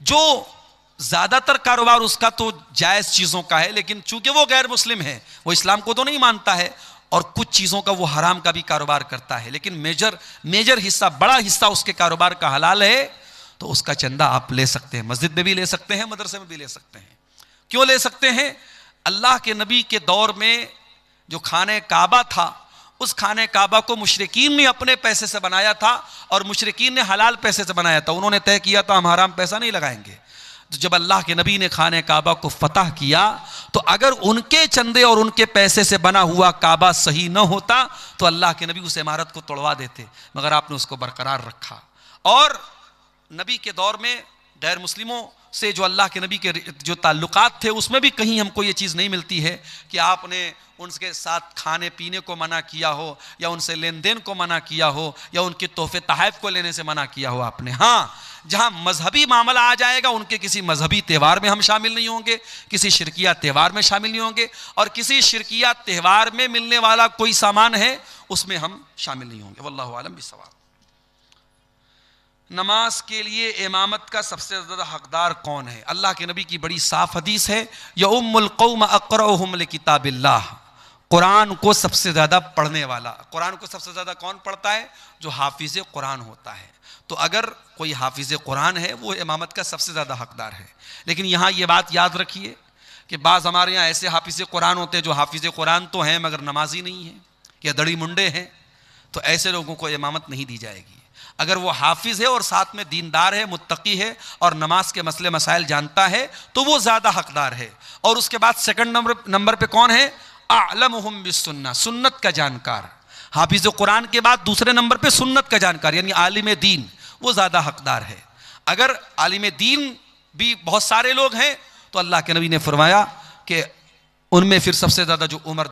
جو زیادہ تر کاروبار اس کا تو جائز چیزوں کا ہے، لیکن چونکہ وہ غیر مسلم ہے، وہ اسلام کو تو نہیں مانتا ہے، اور کچھ چیزوں کا وہ حرام کا بھی کاروبار کرتا ہے، لیکن میجر حصہ، بڑا حصہ اس کے کاروبار کا حلال ہے، تو اس کا چندہ آپ لے سکتے ہیں، مسجد میں بھی لے سکتے ہیں، مدرسے میں بھی لے سکتے ہیں۔ کیوں لے سکتے ہیں؟ اللہ کے نبی کے دور میں جو خانہ کعبہ تھا، اس خانہ کعبہ کو مشرکین نے اپنے پیسے سے بنایا تھا، اور مشرکین نے حلال پیسے سے بنایا تھا، انہوں نے طے کیا تھا ہم حرام پیسہ نہیں لگائیں گے۔ تو جب اللہ کے نبی نے خانہ کعبہ کو فتح کیا، تو اگر ان کے چندے اور ان کے پیسے سے بنا ہوا کعبہ صحیح نہ ہوتا تو اللہ کے نبی اس عمارت کو توڑوا دیتے، مگر آپ نے اس کو برقرار رکھا۔ اور نبی کے دور میں غیر مسلموں سے جو اللہ کے نبی کے جو تعلقات تھے، اس میں بھی کہیں ہم کو یہ چیز نہیں ملتی ہے کہ آپ نے ان کے ساتھ کھانے پینے کو منع کیا ہو، یا ان سے لین دین کو منع کیا ہو، یا ان کے تحفے تحائف کو لینے سے منع کیا ہو آپ نے۔ ہاں، جہاں مذہبی معاملہ آ جائے گا، ان کے کسی مذہبی تہوار میں ہم شامل نہیں ہوں گے، کسی شرکیہ تہوار میں شامل نہیں ہوں گے، اور کسی شرکیہ تہوار میں ملنے والا کوئی سامان ہے اس میں ہم شامل نہیں ہوں گے۔ واللہ اعلم بالصواب۔ نماز کے لیے امامت کا سب سے زیادہ حقدار کون ہے؟ اللہ کے نبی کی بڑی صاف حدیث ہے، یؤم القوم اقرؤہم لکتاب اللہ، قرآن کو سب سے زیادہ پڑھنے والا۔ قرآن کو سب سے زیادہ کون پڑھتا ہے؟ جو حافظ قرآن ہوتا ہے۔ تو اگر کوئی حافظ قرآن ہے، وہ امامت کا سب سے زیادہ حقدار ہے۔ لیکن یہاں یہ بات یاد رکھیے کہ بعض ہمارے یہاں ایسے حافظ قرآن ہوتے ہیں جو حافظ قرآن تو ہیں مگر نمازی نہیں ہیں، یا دڑی منڈے ہیں، تو ایسے لوگوں کو امامت نہیں دی جائے گی۔ اگر وہ حافظ ہے اور ساتھ میں دیندار ہے، متقی ہے، اور نماز کے مسئلے مسائل جانتا ہے، تو وہ زیادہ حقدار ہے۔ اور اس کے بعد سیکنڈ نمبر پہ کون ہے؟ اعلمہم بالسنہ، سنت کا جانکار۔ حافظ قرآن کے بعد دوسرے نمبر پہ سنت کا جانکار، یعنی عالم دین، وہ زیادہ حقدار ہے۔ اگر عالم دین بھی بہت سارے لوگ ہیں تو اللہ کے نبی نے فرمایا کہ ان میں پھر سب سے زیادہ جو عمر